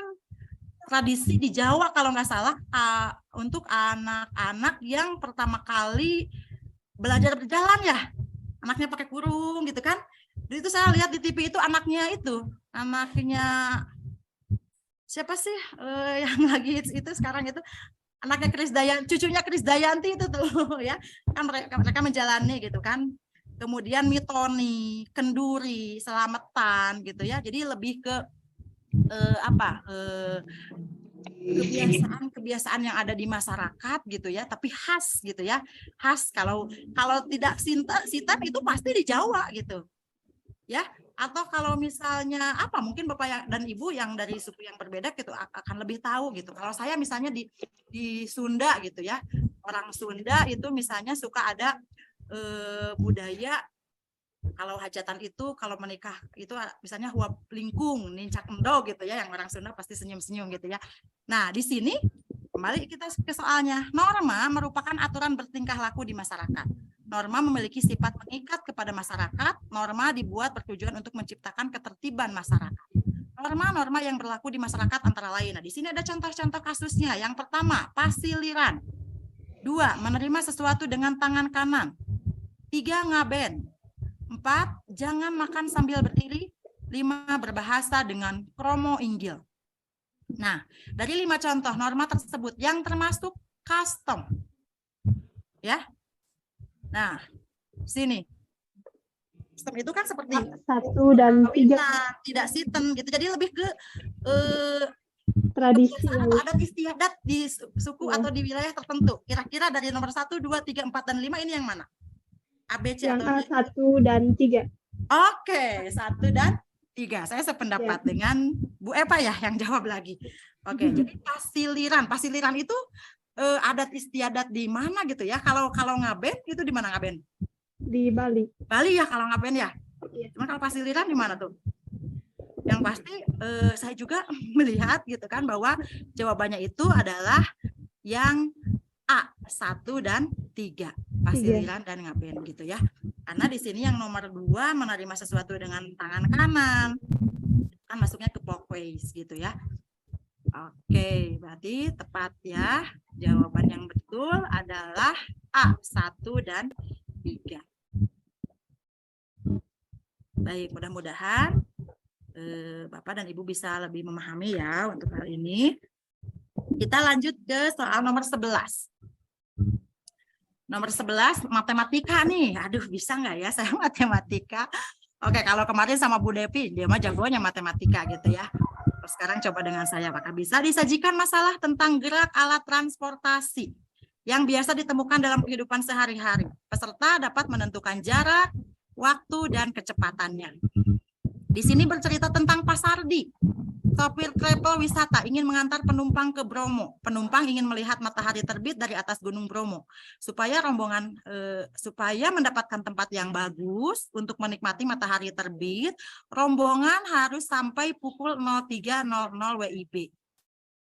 tradisi di Jawa kalau nggak salah, untuk anak-anak yang pertama kali belajar berjalan ya, anaknya pakai kurung gitu kan. Dan itu saya lihat di TV itu anaknya siapa sih yang lagi itu sekarang itu, anaknya cucunya Kris Dayanti itu tuh ya kan, mereka menjalani gitu kan. Kemudian mitoni, kenduri, selamatan gitu ya. Jadi lebih ke kebiasaan yang ada di masyarakat gitu ya, tapi khas gitu ya, khas. Kalau tidak sinten itu pasti di Jawa gitu ya. Atau kalau misalnya mungkin Bapak dan Ibu yang dari suku yang berbeda gitu akan lebih tahu gitu. Kalau saya misalnya di Sunda gitu ya, orang Sunda itu misalnya suka ada budaya kalau hajatan itu, kalau menikah itu misalnya huap lingkung, nincak endo gitu ya, yang orang Sunda pasti senyum-senyum gitu ya. Nah, di sini kembali kita ke soalnya. Norma merupakan aturan bertingkah laku di masyarakat. Norma memiliki sifat mengikat kepada masyarakat. Norma dibuat bertujuan untuk menciptakan ketertiban masyarakat. Norma-norma yang berlaku di masyarakat antara lain. Nah, di sini ada contoh-contoh kasusnya. Yang pertama, pasiliran. 2, menerima sesuatu dengan tangan kanan. 3, ngaben. 4, jangan makan sambil berdiri. 5, berbahasa dengan kromo inggil. Nah, dari 5 contoh norma tersebut yang termasuk custom. Ya. Nah, sini. Custom itu kan seperti 1 dan 3 tidak sitten gitu. Jadi lebih ke tradisi atau adat istiadat di suku atau di wilayah tertentu. Kira-kira dari nomor 1, 2, 3, 4 dan 5 ini yang mana? ABC yang atau A1 dan 3. Oke, 1 dan 3. Saya sependapat dengan Bu Eva ya yang jawab lagi. Oke, jadi pasiliran itu adat istiadat di mana gitu ya? Kalau ngaben itu di mana ngaben? Di Bali. Bali ya kalau ngaben ya. Iya. Cuma kalau pasiliran di mana tuh? Yang pasti saya juga melihat gitu kan bahwa jawabannya itu adalah yang A, 1 dan 3, pasiliran dan ngaben gitu ya. Karena di sini yang nomor 2 menerima sesuatu dengan tangan kanan. akan masuknya ke Folkways gitu ya. Oke, berarti tepat ya. Jawaban yang betul adalah A, 1 dan 3. Baik, mudah-mudahan Bapak dan Ibu bisa lebih memahami ya untuk hal ini. Kita lanjut ke soal nomor 11. Nomor 11, matematika nih. Aduh, bisa nggak ya saya matematika? Oke, kalau kemarin sama Bu Devi, dia mah jagonya matematika gitu ya. Terus sekarang coba dengan saya, apakah bisa disajikan masalah tentang gerak alat transportasi yang biasa ditemukan dalam kehidupan sehari-hari. Peserta dapat menentukan jarak, waktu, dan kecepatannya. Di sini bercerita tentang Pak Sardi. Sopir travel wisata ingin mengantar penumpang ke Bromo. Penumpang ingin melihat matahari terbit dari atas Gunung Bromo. Supaya mendapatkan tempat yang bagus untuk menikmati matahari terbit, rombongan harus sampai pukul 03.00 WIB.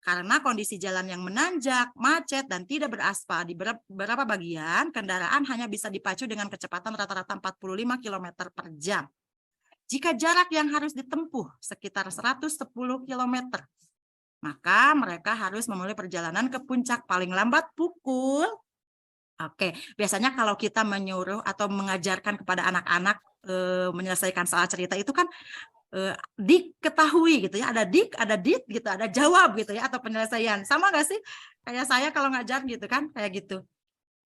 Karena kondisi jalan yang menanjak, macet, dan tidak beraspal di beberapa bagian, kendaraan hanya bisa dipacu dengan kecepatan rata-rata 45 km per jam. Jika jarak yang harus ditempuh sekitar 110 km, maka mereka harus memulai perjalanan ke puncak paling lambat pukul. Oke, biasanya kalau kita menyuruh atau mengajarkan kepada anak-anak menyelesaikan soal cerita itu kan diketahui gitu ya, ada dik, ada dit gitu, ada jawab gitu ya, atau penyelesaian. Sama nggak sih? Kayak saya kalau ngajar gitu kan, kayak gitu.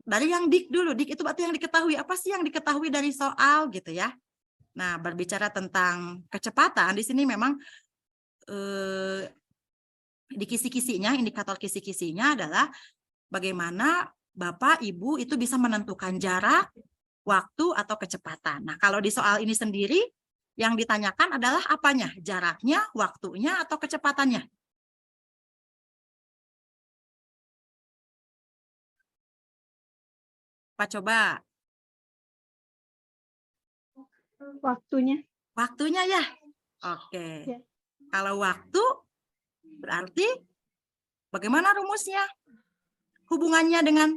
Dari yang dik dulu, dik itu berarti yang diketahui. Apa sih yang diketahui dari soal gitu ya? Nah, berbicara tentang kecepatan, di sini memang di kisi-kisinya, indikator kisi-kisinya adalah bagaimana Bapak, Ibu itu bisa menentukan jarak, waktu, atau kecepatan. Nah, kalau di soal ini sendiri, yang ditanyakan adalah apanya? Jaraknya, waktunya, atau kecepatannya? Pak, coba. Waktunya. Waktunya ya? Oke. Ya. Kalau waktu, berarti bagaimana rumusnya? Hubungannya dengan,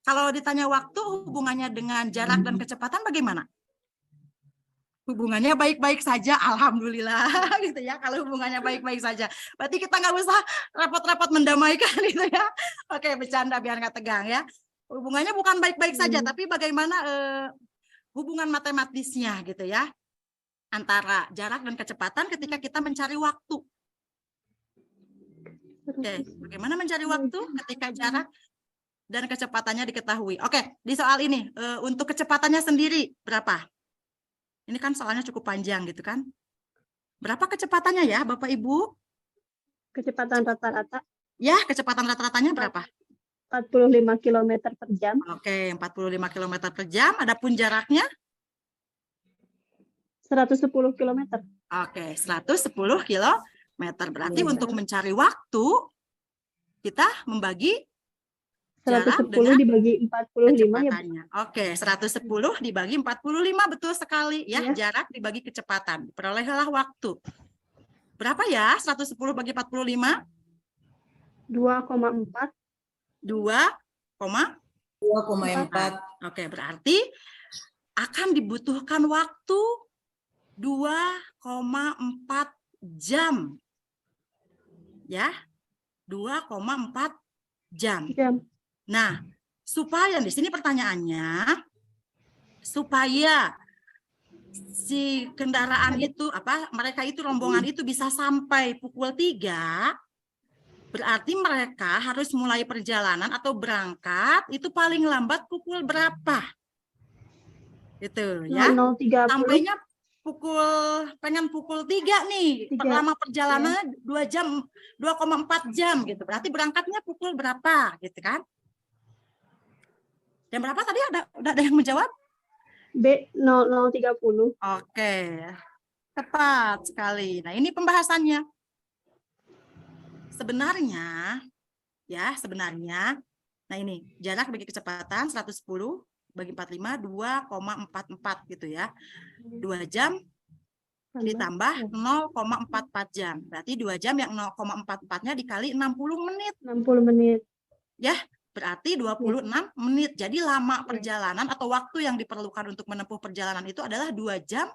kalau ditanya waktu, hubungannya dengan jarak dan kecepatan bagaimana? Hubungannya baik-baik saja, alhamdulillah gitu ya. Kalau hubungannya baik-baik saja, berarti kita nggak usah repot-repot mendamaikan gitu ya. Oke, bercanda biar nggak tegang ya. Hubungannya bukan baik-baik saja, tapi bagaimana hubungan matematisnya gitu ya, antara jarak dan kecepatan ketika kita mencari waktu. Oke, bagaimana mencari waktu ketika jarak dan kecepatannya diketahui? Oke, di soal ini untuk kecepatannya sendiri berapa? Ini kan soalnya cukup panjang gitu kan? Berapa kecepatannya ya, Bapak Ibu? Kecepatan rata-rata. Ya, kecepatan rata-ratanya berapa? 45 km per jam. Oke, 45 km per jam. Adapun jaraknya? 110 km. Oke, 110 km. Berarti untuk mencari waktu, kita membagi 110 dengan dibagi 45 ya. kecepatannya. Oke, 110 dibagi 45, betul sekali ya. Jarak dibagi kecepatan. Perolehlah waktu. Berapa ya 110 bagi 45? 2,4. 2,4. Oke, berarti akan dibutuhkan waktu 2,4 jam. Ya, 2,4 jam. Nah, supaya di sini pertanyaannya, supaya si kendaraan itu mereka itu rombongan itu bisa sampai pukul 3, berarti mereka harus mulai perjalanan atau berangkat itu paling lambat pukul berapa? Itu ya. 00.30. Sampainya pengen pukul 3 nih. Lama perjalanannya 2 jam, 2,4 jam gitu. Berarti berangkatnya pukul berapa gitu kan? Jam berapa tadi udah ada yang menjawab? B 00.30. Oke. Tepat sekali. Nah, ini pembahasannya. Sebenarnya, nah ini jarak bagi kecepatan 110 bagi 45 2,44 gitu ya. 2 jam ditambah 0,44 jam. Berarti 2 jam yang 0,44-nya dikali 60 menit. 60 menit. Ya, berarti 26 menit. Jadi lama perjalanan atau waktu yang diperlukan untuk menempuh perjalanan itu adalah 2 jam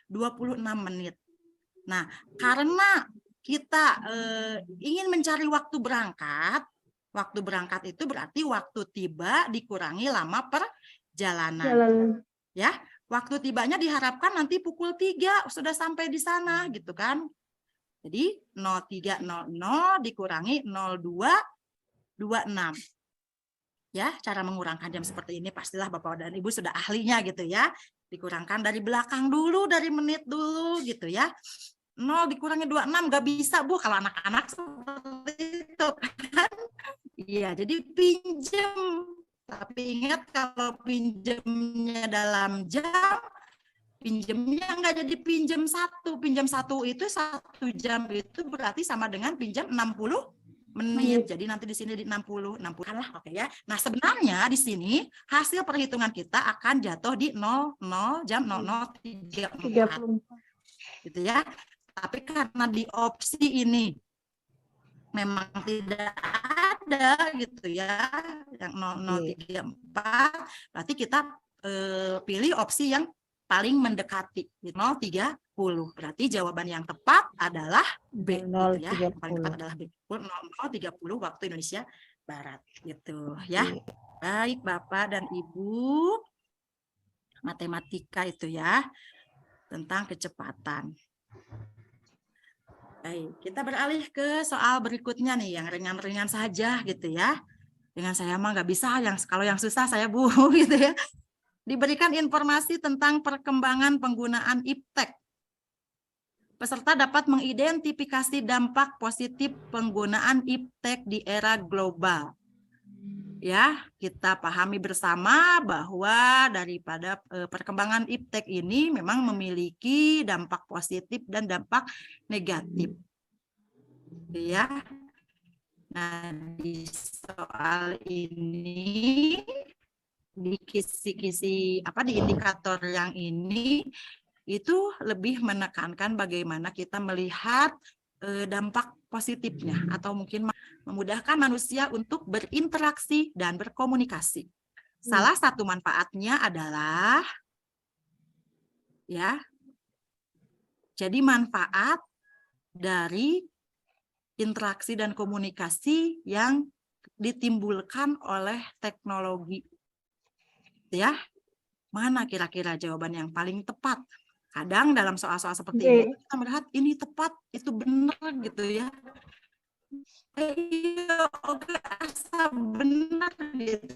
26 menit. Nah, karena kita ingin mencari waktu berangkat itu berarti waktu tiba dikurangi lama perjalanan. Jalan. Ya, waktu tibanya diharapkan nanti pukul 3 sudah sampai di sana gitu kan. Jadi 03.00 dikurangi 02.26. Ya, cara mengurangkan jam seperti ini pastilah Bapak dan Ibu sudah ahlinya gitu ya. Dikurangkan dari belakang dulu, dari menit dulu gitu ya. 0 dikurangi 26 nggak bisa Bu kalau anak-anak seperti itu kan. Iya, jadi pinjam. Tapi ingat kalau pinjamnya dalam jam, pinjamnya nggak jadi pinjam 1. Pinjam 1 itu 1 jam itu berarti sama dengan pinjam 60 menit. Jadi nanti di sini di 60 lah, oke ya. Nah, sebenarnya di sini hasil perhitungan kita akan jatuh di 00.0034 gitu ya. Tapi karena di opsi ini memang tidak ada gitu ya, yang 0034, berarti kita pilih opsi yang paling mendekati 030. Berarti jawaban yang tepat adalah B gitu ya. Yang paling tepat adalah B. 00.30 waktu Indonesia Barat gitu ya. Baik Bapak dan Ibu, matematika itu ya tentang kecepatan. Baik, kita beralih ke soal berikutnya nih yang ringan-ringan saja gitu ya. Dengan saya mah nggak bisa, kalau yang susah saya Bu gitu ya. Diberikan informasi tentang perkembangan penggunaan iptek. Peserta dapat mengidentifikasi dampak positif penggunaan iptek di era global. Ya, kita pahami bersama bahwa daripada perkembangan iptek ini memang memiliki dampak positif dan dampak negatif. Ya. Nah, di soal ini di kisi-kisi di indikator yang ini itu lebih menekankan bagaimana kita melihat dampak positifnya atau mungkin memudahkan manusia untuk berinteraksi dan berkomunikasi. Salah satu manfaatnya adalah ya. Jadi manfaat dari interaksi dan komunikasi yang ditimbulkan oleh teknologi. Ya. Mana kira-kira jawaban yang paling tepat? Kadang dalam soal-soal seperti ini kita melihat ini tepat, itu benar gitu ya. Oke, asa benar gitu.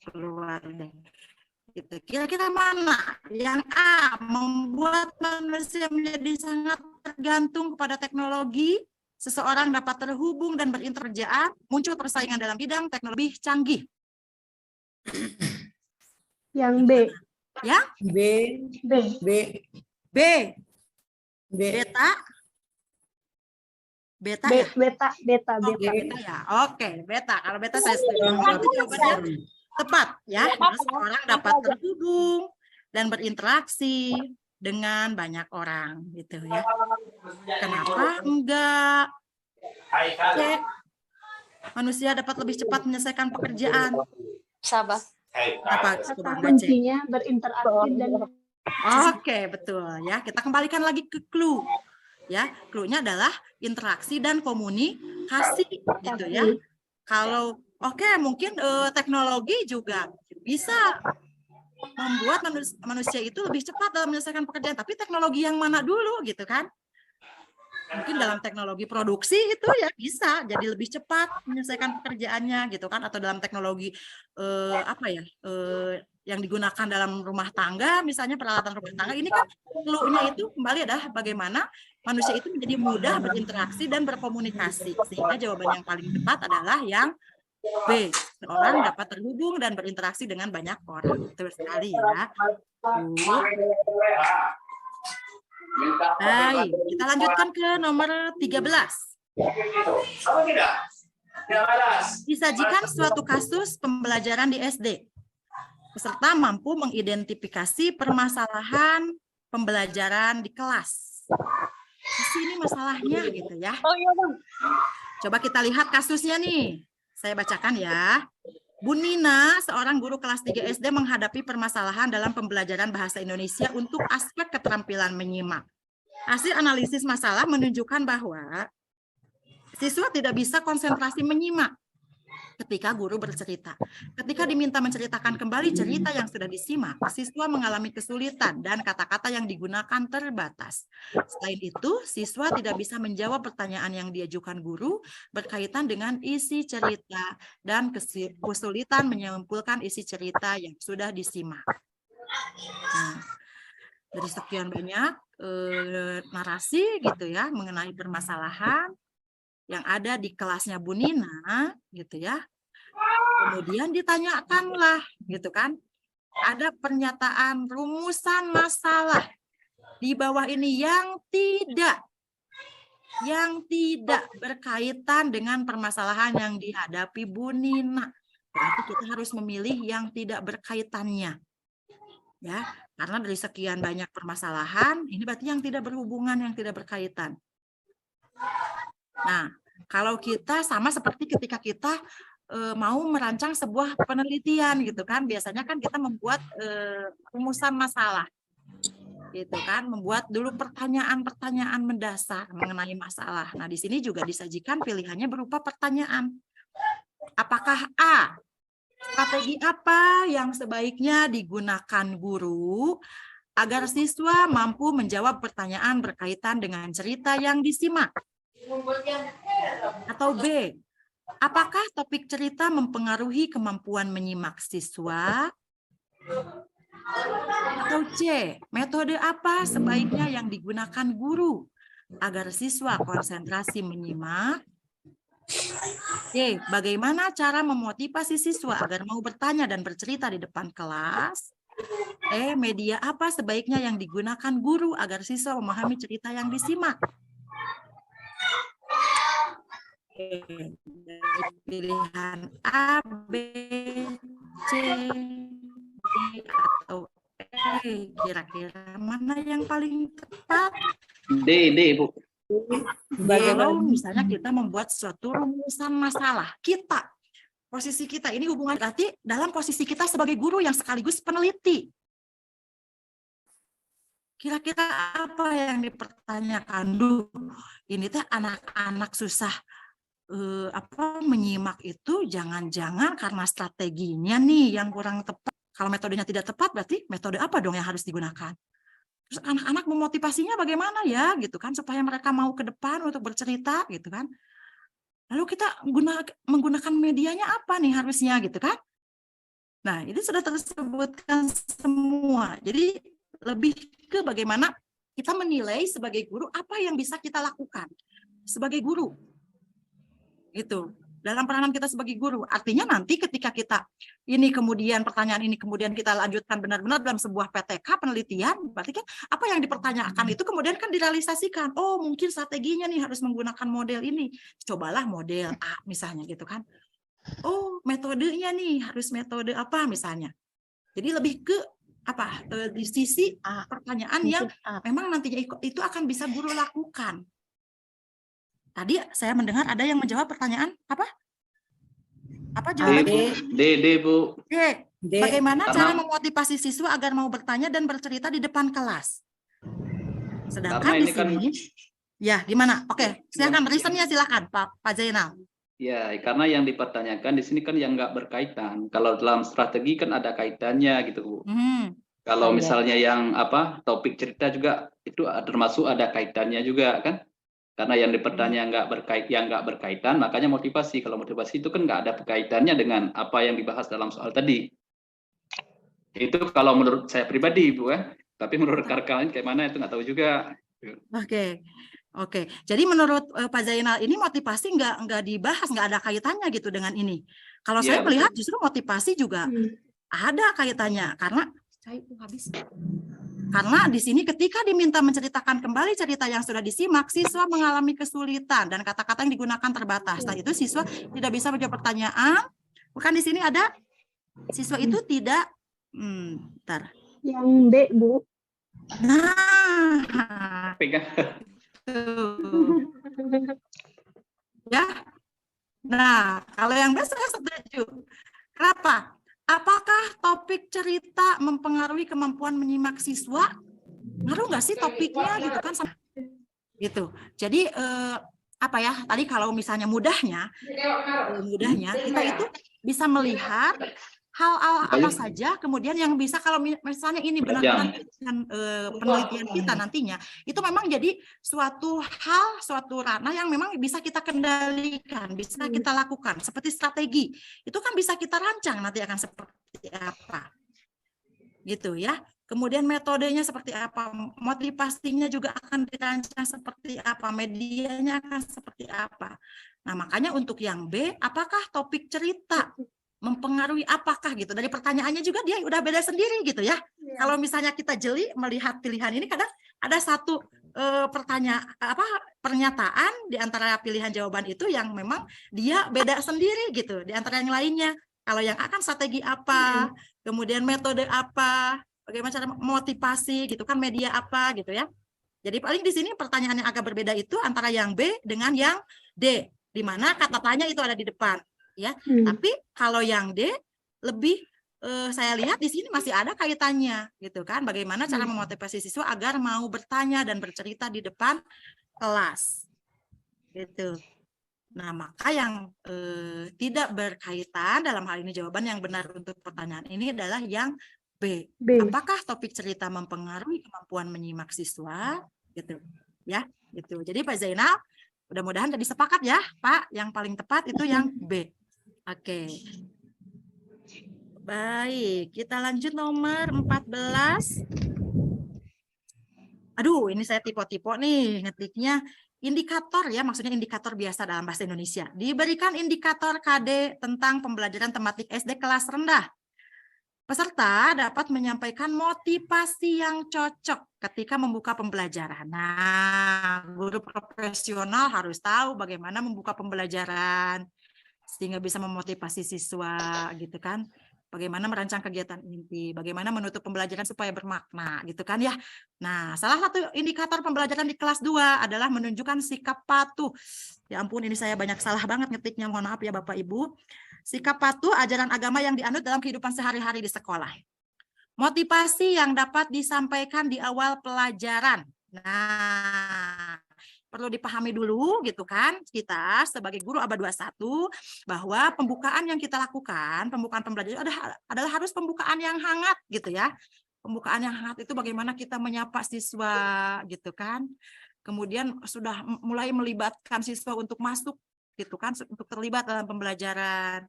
Keluar deh. Gitu. Kira-kira mana yang A membuat manusia menjadi sangat tergantung kepada teknologi, seseorang dapat terhubung dan berinteraksi, muncul persaingan dalam bidang teknologi canggih. Yang B. Ya? B. Beta. Beta B, ya? beta. Oke, beta ya. Oke, beta. Kalau beta saya setuju. Itu jawabannya tepat ya. Orang dapat terhubung dan berinteraksi dengan banyak orang gitu ya. Kenapa enggak? Cek. Manusia dapat lebih cepat menyelesaikan pekerjaan. Sabar. Apa? Kata kuncinya berinteraksi dan Oke, betul ya. Kita kembalikan lagi ke clue. Ya, clue-nya adalah interaksi dan komunikasi gitu ya. Kalau mungkin teknologi juga bisa membuat manusia itu lebih cepat dalam menyelesaikan pekerjaan, tapi teknologi yang mana dulu gitu kan? Mungkin dalam teknologi produksi itu ya bisa jadi lebih cepat menyelesaikan pekerjaannya gitu kan, atau dalam teknologi yang digunakan dalam rumah tangga, misalnya peralatan rumah tangga ini kan clue-nya itu kembali adalah bagaimana manusia itu menjadi mudah berinteraksi dan berkomunikasi, sehingga jawaban yang paling tepat adalah yang B, seorang dapat terhubung dan berinteraksi dengan banyak orang. Betul sekali ya. Baik, kita lanjutkan ke nomor 13. Disajikan suatu kasus pembelajaran di SD. Peserta mampu mengidentifikasi permasalahan pembelajaran di kelas. Di sini masalahnya gitu ya. Coba kita lihat kasusnya nih. Saya bacakan ya. Bu Nina, seorang guru kelas 3 SD menghadapi permasalahan dalam pembelajaran bahasa Indonesia untuk aspek keterampilan menyimak. Hasil analisis masalah menunjukkan bahwa siswa tidak bisa konsentrasi menyimak ketika guru bercerita. Ketika diminta menceritakan kembali cerita yang sudah disimak, siswa mengalami kesulitan dan kata-kata yang digunakan terbatas. Selain itu, siswa tidak bisa menjawab pertanyaan yang diajukan guru berkaitan dengan isi cerita dan kesulitan menyimpulkan isi cerita yang sudah disimak. Nah, dari sekian banyak narasi gitu ya mengenai permasalahan yang ada di kelasnya Bu Nina gitu ya. Kemudian ditanyakanlah gitu kan. Ada pernyataan rumusan masalah di bawah ini yang tidak berkaitan dengan permasalahan yang dihadapi Bu Nina. Berarti kita harus memilih yang tidak berkaitannya. Ya, karena dari sekian banyak permasalahan, ini berarti yang tidak berhubungan, yang tidak berkaitan. Nah, kalau kita sama seperti ketika kita mau merancang sebuah penelitian gitu kan, biasanya kan kita membuat rumusan masalah, gitu kan, membuat dulu pertanyaan-pertanyaan mendasar mengenai masalah. Nah, di sini juga disajikan pilihannya berupa pertanyaan. Apakah A, strategi apa yang sebaiknya digunakan guru agar siswa mampu menjawab pertanyaan berkaitan dengan cerita yang disimak? Atau B, apakah topik cerita mempengaruhi kemampuan menyimak siswa? Atau C, metode apa sebaiknya yang digunakan guru agar siswa konsentrasi menyimak? D, bagaimana cara memotivasi siswa agar mau bertanya dan bercerita di depan kelas? E, media apa sebaiknya yang digunakan guru agar siswa memahami cerita yang disimak? Pilihan A, B, C, D, atau E. Kira-kira mana yang paling tepat? D, Bu. Kalau misalnya kita membuat suatu rumusan masalah, posisi kita ini hubungan berarti dalam posisi kita sebagai guru yang sekaligus peneliti. Kira-kira apa yang dipertanyakan? Ini teh anak-anak susah menyimak itu jangan-jangan karena strateginya nih yang kurang tepat. Kalau metodenya tidak tepat berarti metode apa dong yang harus digunakan? Terus anak-anak memotivasinya bagaimana ya gitu kan supaya mereka mau ke depan untuk bercerita gitu kan. Lalu kita menggunakan medianya apa nih harusnya gitu kan. Nah, ini sudah tersebutkan semua. Jadi lebih ke bagaimana kita menilai sebagai guru apa yang bisa kita lakukan sebagai guru. Gitu. Dalam peranan kita sebagai guru. Artinya nanti ketika kita pertanyaan ini kemudian kita lanjutkan benar-benar dalam sebuah PTK penelitian, berarti kan apa yang dipertanyakan itu kemudian kan direalisasikan. Oh, mungkin strateginya nih harus menggunakan model ini. Cobalah model A misalnya gitu kan. Oh, metodenya nih harus metode apa misalnya. Jadi lebih ke di sisi pertanyaan yang memang nantinya itu akan bisa guru lakukan. Tadi saya mendengar ada yang menjawab pertanyaan apa? Apa jawabannya? D, Bu. D. Bagaimana cara memotivasi siswa agar mau bertanya dan bercerita di depan kelas? Sedangkan di sini, ya gimana? Oke, silakan risetnya silakan Pak Zainal. Ya, karena yang dipertanyakan di sini kan yang nggak berkaitan. Kalau dalam strategi kan ada kaitannya gitu, Bu. Kalau misalnya yang topik cerita juga itu termasuk ada kaitannya juga kan? Karena yang dipertanya nggak berkaitan, makanya motivasi. Kalau motivasi itu kan nggak ada kaitannya dengan apa yang dibahas dalam soal tadi. Itu kalau menurut saya pribadi, Bu ya. Tapi menurut rekan-rekan lain kayak mana itu nggak tahu juga. Oke. Jadi menurut Pak Zainal ini motivasi nggak dibahas, nggak ada kaitannya gitu dengan ini. Kalau saya melihat justru motivasi juga ada kaitannya karena Karena di sini ketika diminta menceritakan kembali cerita yang sudah disimak, siswa mengalami kesulitan dan kata-kata yang digunakan terbatas. Nah, itu siswa tidak bisa menjawab pertanyaan. Bukan di sini ada siswa itu tidak Yang D, Bu. Nah. Pegang. Ya. Nah, kalau yang B saya setuju. Kenapa? Apakah topik cerita mempengaruhi kemampuan menyimak siswa? Ngaruh nggak sih topiknya gitu kan? gitu. Jadi apa ya, tadi kalau misalnya mudahnya kita itu bisa melihat hal-hal apa saja, kemudian yang bisa kalau misalnya ini benar-benar penelitian kita nantinya, itu memang jadi suatu hal, suatu ranah yang memang bisa kita kendalikan, bisa kita lakukan, seperti strategi, itu kan bisa kita rancang nanti akan seperti apa, gitu ya. Kemudian metodenya seperti apa, motivasinya juga akan dirancang seperti apa, medianya akan seperti apa. Nah, makanya untuk yang B, apakah topik cerita mempengaruhi apakah gitu, dari pertanyaannya juga dia udah beda sendiri gitu ya. Kalau misalnya kita jeli melihat pilihan ini, kadang ada satu pernyataan di antara pilihan jawaban itu yang memang dia beda sendiri gitu di antara yang lainnya. Kalau yang akan strategi apa, kemudian metode apa, bagaimana cara motivasi gitu kan, media apa gitu ya. Jadi paling di sini pertanyaan yang agak berbeda itu antara yang B dengan yang D, di mana kata tanya itu ada di depan. Ya, tapi kalau yang D lebih saya lihat di sini masih ada kaitannya gitu kan, bagaimana cara memotivasi siswa agar mau bertanya dan bercerita di depan kelas gitu. Nah, maka yang tidak berkaitan dalam hal ini jawaban yang benar untuk pertanyaan ini adalah yang B. Apakah topik cerita mempengaruhi kemampuan menyimak siswa gitu ya, gitu. Jadi Pak Zainal, mudah-mudahan jadi sepakat ya Pak, yang paling tepat itu yang B. Oke. Baik, kita lanjut nomor 14. Aduh, ini saya tipe-tipe nih ngetiknya. Indikator ya, maksudnya indikator biasa dalam bahasa Indonesia. Diberikan indikator KD tentang pembelajaran tematik SD kelas rendah. Peserta dapat menyampaikan motivasi yang cocok ketika membuka pembelajaran. Nah, guru profesional harus tahu bagaimana membuka pembelajaran sehingga bisa memotivasi siswa gitu kan, bagaimana merancang kegiatan inti, bagaimana menutup pembelajaran supaya bermakna gitu kan ya. Nah, salah satu indikator pembelajaran di kelas 2 adalah menunjukkan sikap patuh. Ya ampun, ini saya banyak salah banget ngetiknya, mohon maaf ya Bapak Ibu. Sikap patuh ajaran agama yang dianut dalam kehidupan sehari-hari di sekolah. Motivasi yang dapat disampaikan di awal pelajaran. Nah, perlu dipahami dulu gitu kan, kita sebagai guru abad 21 bahwa pembukaan yang kita lakukan, pembukaan pembelajaran adalah harus pembukaan yang hangat gitu ya. Pembukaan yang hangat itu bagaimana kita menyapa siswa gitu kan. Kemudian sudah mulai melibatkan siswa untuk masuk gitu kan, untuk terlibat dalam pembelajaran.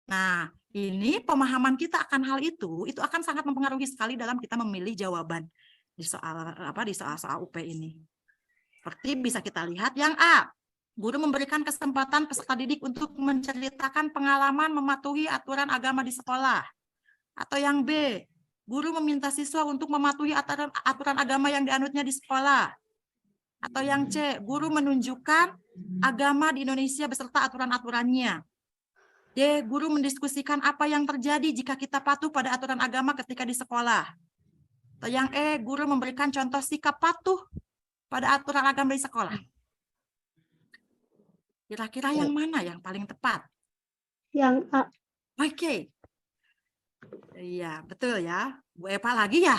Nah, ini pemahaman kita akan hal itu akan sangat mempengaruhi sekali dalam kita memilih jawaban di soal UP ini. Seperti bisa kita lihat yang A, guru memberikan kesempatan peserta didik untuk menceritakan pengalaman mematuhi aturan agama di sekolah. Atau yang B, guru meminta siswa untuk mematuhi aturan agama yang dianutnya di sekolah. Atau yang C, guru menunjukkan agama di Indonesia beserta aturan-aturannya. D, guru mendiskusikan apa yang terjadi jika kita patuh pada aturan agama ketika di sekolah. Atau yang E, guru memberikan contoh sikap patuh pada aturan agama di sekolah. Kira-kira yang mana yang paling tepat? Yang A. Oke. Iya, betul ya. Bu Eva lagi ya?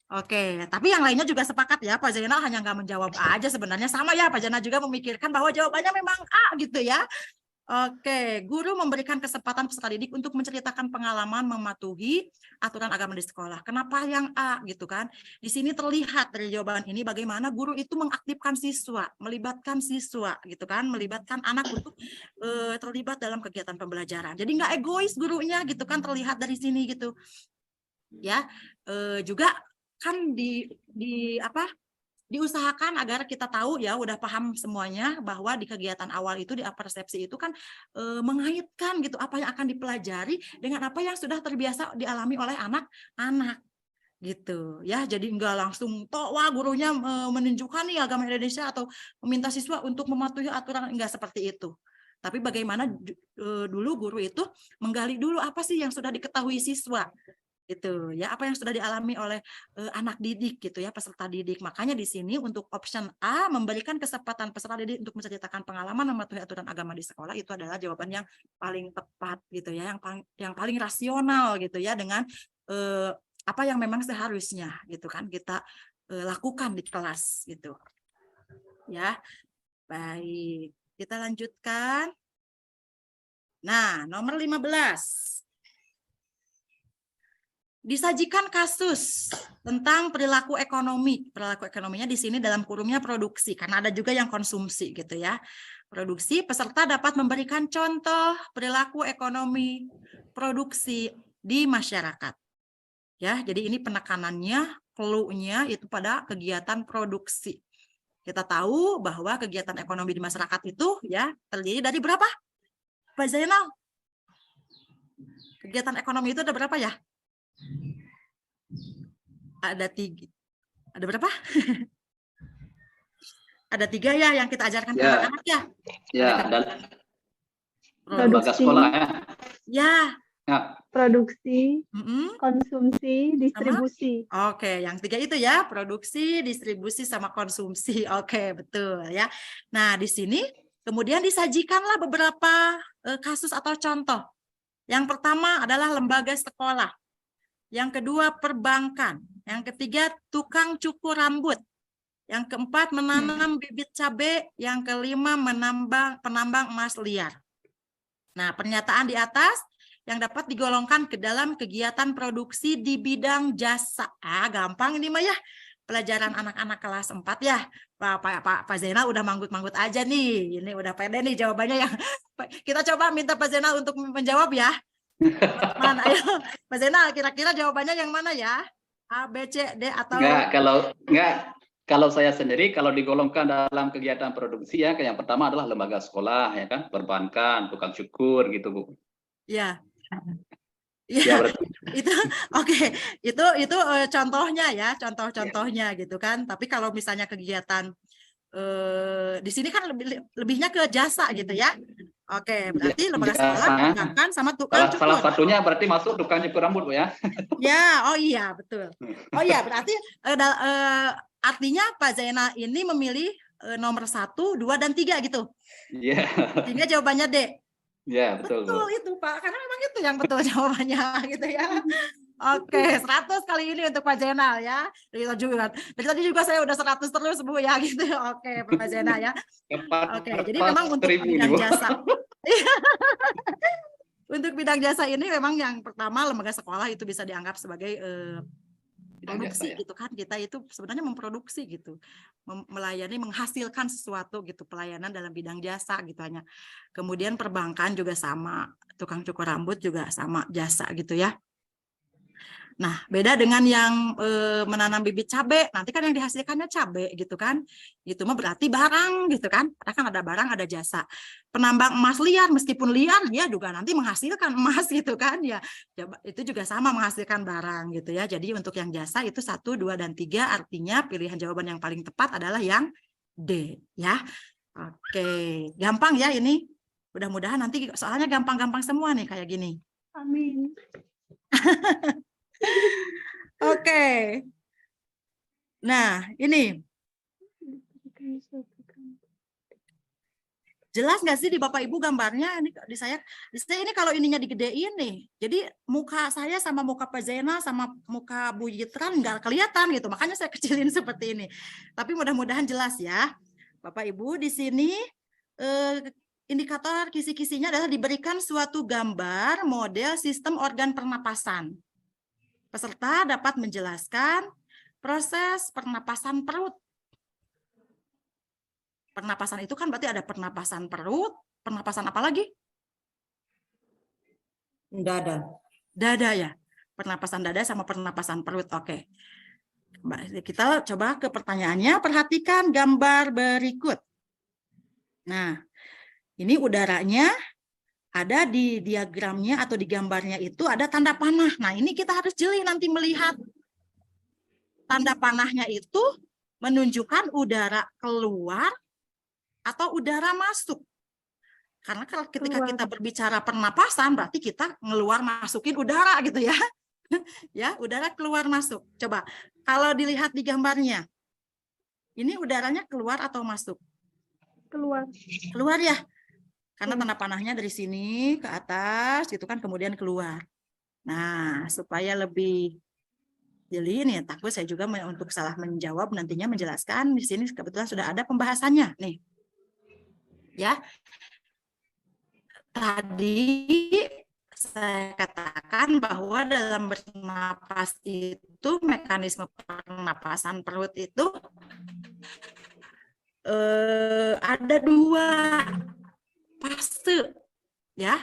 Oke, tapi yang lainnya juga sepakat ya. Pak Zainal hanya nggak menjawab aja sebenarnya. Sama ya, Pak Zainal juga memikirkan bahwa jawabannya memang A gitu ya. Oke, guru memberikan kesempatan peserta didik untuk menceritakan pengalaman mematuhi aturan agama di sekolah. Kenapa yang A gitu kan? Di sini terlihat dari jawaban ini bagaimana guru itu mengaktifkan siswa, melibatkan siswa gitu kan, melibatkan anak untuk terlibat dalam kegiatan pembelajaran. Jadi nggak egois gurunya gitu kan, terlihat dari sini gitu. Ya, juga kan diusahakan agar kita tahu ya, udah paham semuanya bahwa di kegiatan awal itu, di persepsi itu kan mengaitkan gitu apa yang akan dipelajari dengan apa yang sudah terbiasa dialami oleh anak-anak gitu ya. Jadi enggak langsung wah gurunya menunjukkan nih agama Indonesia atau meminta siswa untuk mematuhi aturan, enggak seperti itu. Tapi bagaimana dulu guru itu menggali dulu apa sih yang sudah diketahui siswa gitu ya, apa yang sudah dialami oleh anak didik gitu ya, peserta didik. Makanya di sini untuk option A, memberikan kesempatan peserta didik untuk menceritakan pengalaman mematuhi aturan agama di sekolah, itu adalah jawaban yang paling tepat gitu ya, yang paling rasional gitu ya, dengan apa yang memang seharusnya gitu kan kita lakukan di kelas gitu. ya. Baik, kita lanjutkan. Nah, nomor 15. Disajikan kasus tentang perilaku ekonomi. Perilaku ekonominya di sini dalam kurungnya produksi, karena ada juga yang konsumsi gitu ya. Produksi, peserta dapat memberikan contoh perilaku ekonomi produksi di masyarakat. Ya, jadi ini penekanannya, clue-nya itu pada kegiatan produksi. Kita tahu bahwa kegiatan ekonomi di masyarakat itu ya terdiri dari berapa? Pak Zainal? Kegiatan ekonomi itu ada berapa ya? Ada 3. Ada berapa? Ada 3 ya yang kita ajarkan ke anak-anak ya. Ya, dan lembaga Produksi. sekolah ya. Ya. Ya. Produksi, konsumsi, distribusi. Oke, yang 3 itu ya, produksi, distribusi, sama konsumsi. Oke, betul ya. Nah, di sini kemudian disajikanlah beberapa kasus atau contoh. Yang pertama adalah lembaga sekolah. Yang kedua, perbankan. Yang ketiga, tukang cukur rambut. Yang keempat, menanam bibit cabai. Yang kelima, penambang emas liar. Nah, pernyataan di atas yang dapat digolongkan ke dalam kegiatan produksi di bidang jasa. Gampang ini mah ya. Pelajaran anak-anak kelas 4 ya. Pak Zainal udah manggut-manggut aja nih. Ini udah pede nih jawabannya yang kita coba minta Pak Zainal untuk menjawab ya. Teman, ayo Pak Zainal, kira-kira jawabannya yang mana ya? A, B, C, D atau kalau saya sendiri kalau digolongkan dalam kegiatan produksi ya, yang pertama adalah lembaga sekolah ya kan, perbankan, tukang cukur gitu Bu. Ya. Ya, itu oke. Itu contohnya ya, contoh-contohnya gitu kan. Tapi kalau misalnya kegiatan di sini kan lebihnya ke jasa gitu ya. Oke, berarti lembaga sekolah, perbankan, sama tukang cukur. Salah satunya berarti masuk tukang cukur rambut Bu ya. Ya, oh iya betul. Oh iya, berarti artinya Pak Zainal ini memilih nomor 1, 2, dan 3 gitu. Iya. Sehingga jawabannya D. Ya, betul. Betul itu Pak, karena memang itu yang betul jawabannya gitu ya. Oke, 100 kali ini untuk Pak Zainal ya. Dari tadi juga saya udah 100 terus Bu ya gitu. Oke, Pak Zainal ya. Oke, jadi memang untuk bidang jasa. Untuk bidang jasa ini memang yang pertama lembaga sekolah itu bisa dianggap sebagai produksi gitu kan. Kita itu sebenarnya memproduksi gitu. Melayani, menghasilkan sesuatu gitu, pelayanan dalam bidang jasa gitu hanya. Kemudian perbankan juga sama, tukang cukur rambut juga sama jasa gitu ya. Nah, beda dengan yang menanam bibit cabai, nanti kan yang dihasilkannya cabai gitu kan. Itu mah berarti barang gitu kan. Karena kan ada barang, ada jasa. Penambang emas liar, meskipun liar dia juga nanti menghasilkan emas gitu kan. Ya, itu juga sama menghasilkan barang gitu ya. Jadi untuk yang jasa itu 1, 2, dan 3 artinya pilihan jawaban yang paling tepat adalah yang D ya. Oke, gampang ya ini. Mudah-mudahan nanti soalnya gampang-gampang semua nih kayak gini. Amin. Oke. Nah, ini jelas nggak sih di Bapak Ibu gambarnya? Ini di saya ini kalau ininya digedein nih. Jadi muka saya sama muka Pak Zainal sama muka Bu Yitran nggak kelihatan gitu. Makanya saya kecilin seperti ini. Tapi mudah-mudahan jelas ya. Bapak Ibu di sini indikator kisi-kisinya adalah diberikan suatu gambar model sistem organ pernapasan. Peserta dapat menjelaskan proses pernapasan perut. Pernapasan itu kan berarti ada pernapasan perut, pernapasan apa lagi? Dada. Dada ya. Pernapasan dada sama pernapasan perut. Oke. Kita coba ke pertanyaannya. Perhatikan gambar berikut. Nah, ini udaranya. Ada di diagramnya atau di gambarnya itu ada tanda panah. Nah, ini kita harus jeli nanti melihat. Tanda panahnya itu menunjukkan udara keluar atau udara masuk. Karena kalau ketika kita berbicara pernapasan, berarti kita ngeluar masukin udara gitu ya. Ya, udara keluar masuk. Coba, kalau dilihat di gambarnya, ini udaranya keluar atau masuk? Keluar. Keluar ya. Karena tanda panahnya dari sini ke atas, gitu kan, kemudian keluar. Nah, supaya lebih Jadi ini takut saya juga untuk salah menjawab nantinya menjelaskan. Di sini kebetulan sudah ada pembahasannya nih. Ya. Tadi saya katakan bahwa dalam bernapas itu mekanisme pernapasan perut itu ada 2 fase, ya.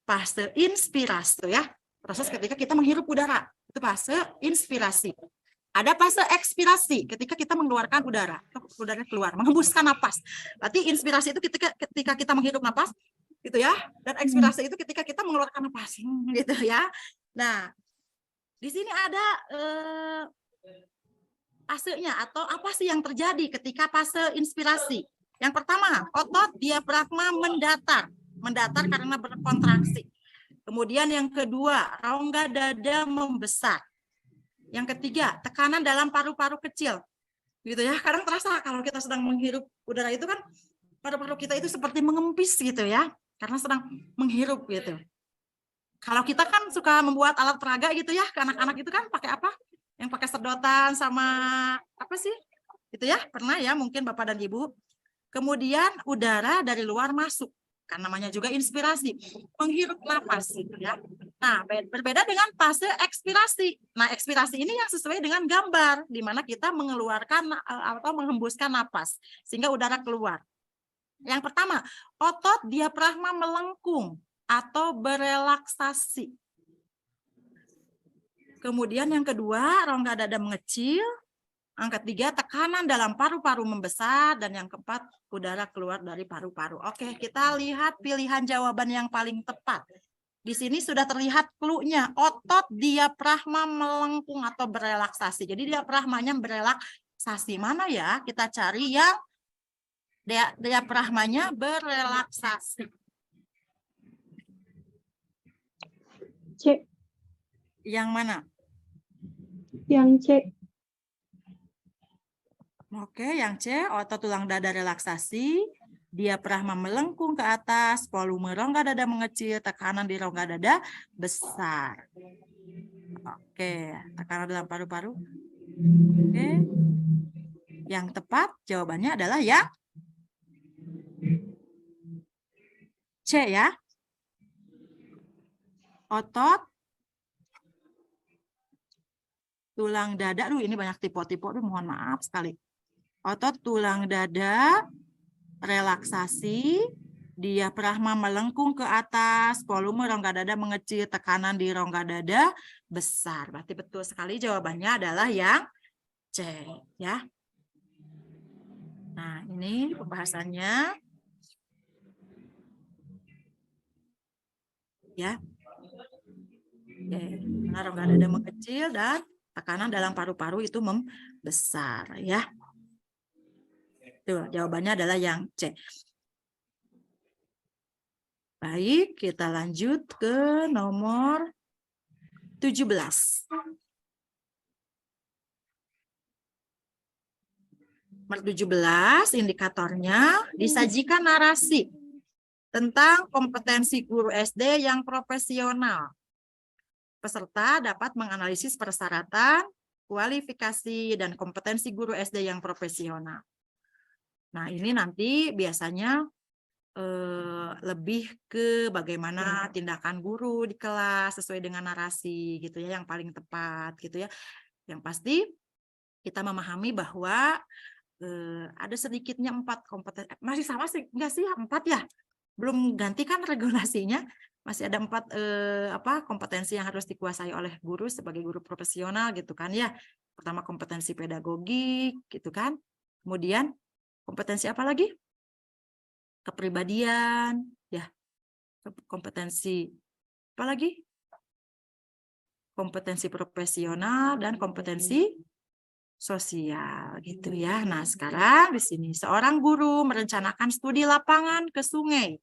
Fase inspirasi ya. Proses ketika kita menghirup udara. Itu fase inspirasi. Ada fase ekspirasi ketika kita mengeluarkan udara keluar, menghembuskan napas. Berarti inspirasi itu ketika kita menghirup napas, gitu ya. Dan ekspirasi itu ketika kita mengeluarkan napas, gitu ya. Nah, di sini ada fasenya atau apa sih yang terjadi ketika fase inspirasi. Yang pertama, otot diafragma mendatar karena berkontraksi. Kemudian yang kedua, rongga dada membesar. Yang ketiga, tekanan dalam paru-paru kecil. Gitu ya. Kadang terasa kalau kita sedang menghirup udara itu kan paru-paru kita itu seperti mengempis gitu ya. Karena sedang menghirup gitu. Kalau kita kan suka membuat alat peraga gitu ya, ke anak-anak itu kan pakai apa? Yang pakai sedotan sama apa sih? Itu ya, pernah ya mungkin Bapak dan Ibu. Kemudian udara dari luar masuk. Kan namanya juga inspirasi, menghirup napas gitu ya. Nah, berbeda dengan fase ekspirasi. Nah, ekspirasi ini yang sesuai dengan gambar di mana kita mengeluarkan atau menghembuskan napas sehingga udara keluar. Yang pertama, otot diafragma melengkung atau berelaksasi. Kemudian yang kedua, rongga dada mengecil. Yang ketiga, tekanan dalam paru-paru membesar. Dan yang keempat, udara keluar dari paru-paru. Oke, kita lihat pilihan jawaban yang paling tepat. Di sini sudah terlihat clue-nya. Otot diafragma melengkung atau berelaksasi. Jadi diafragmanya berelaksasi. Mana ya? Kita cari yang diafragmanya berelaksasi. C. Yang mana? Yang C. Oke, yang C, otot tulang dada relaksasi, diafragma melengkung ke atas, volume rongga dada mengecil, tekanan di rongga dada besar. Oke, tekanan dalam paru-paru. Oke. Yang tepat jawabannya adalah yang C ya. Otot tulang dada, ini banyak tipe-tipe, mohon maaf sekali. Otot tulang dada relaksasi, diafragma melengkung ke atas, volume rongga dada mengecil, tekanan di rongga dada besar. Berarti betul sekali jawabannya adalah yang C ya. Nah, ini pembahasannya ya. Oke, karena rongga dada mengecil dan tekanan dalam paru-paru itu membesar ya. Tuh, jawabannya adalah yang C. Baik, kita lanjut ke nomor 17. Nomor 17, indikatornya disajikan narasi tentang kompetensi guru SD yang profesional. Peserta dapat menganalisis persyaratan, kualifikasi, dan kompetensi guru SD yang profesional. Nah, ini nanti biasanya lebih ke bagaimana tindakan guru di kelas sesuai dengan narasi gitu ya, yang paling tepat gitu ya. Yang pasti kita memahami bahwa ada sedikitnya 4 kompetensi, masih sama sih, enggak sih 4 ya? Belum ganti kan regulasinya, masih ada 4 kompetensi yang harus dikuasai oleh guru sebagai guru profesional gitu kan ya. Pertama kompetensi pedagogik gitu kan. Kemudian kompetensi apa lagi? Kepribadian, ya. Kompetensi apa lagi? Kompetensi profesional dan kompetensi sosial gitu ya. Nah, sekarang di sini seorang guru merencanakan studi lapangan ke sungai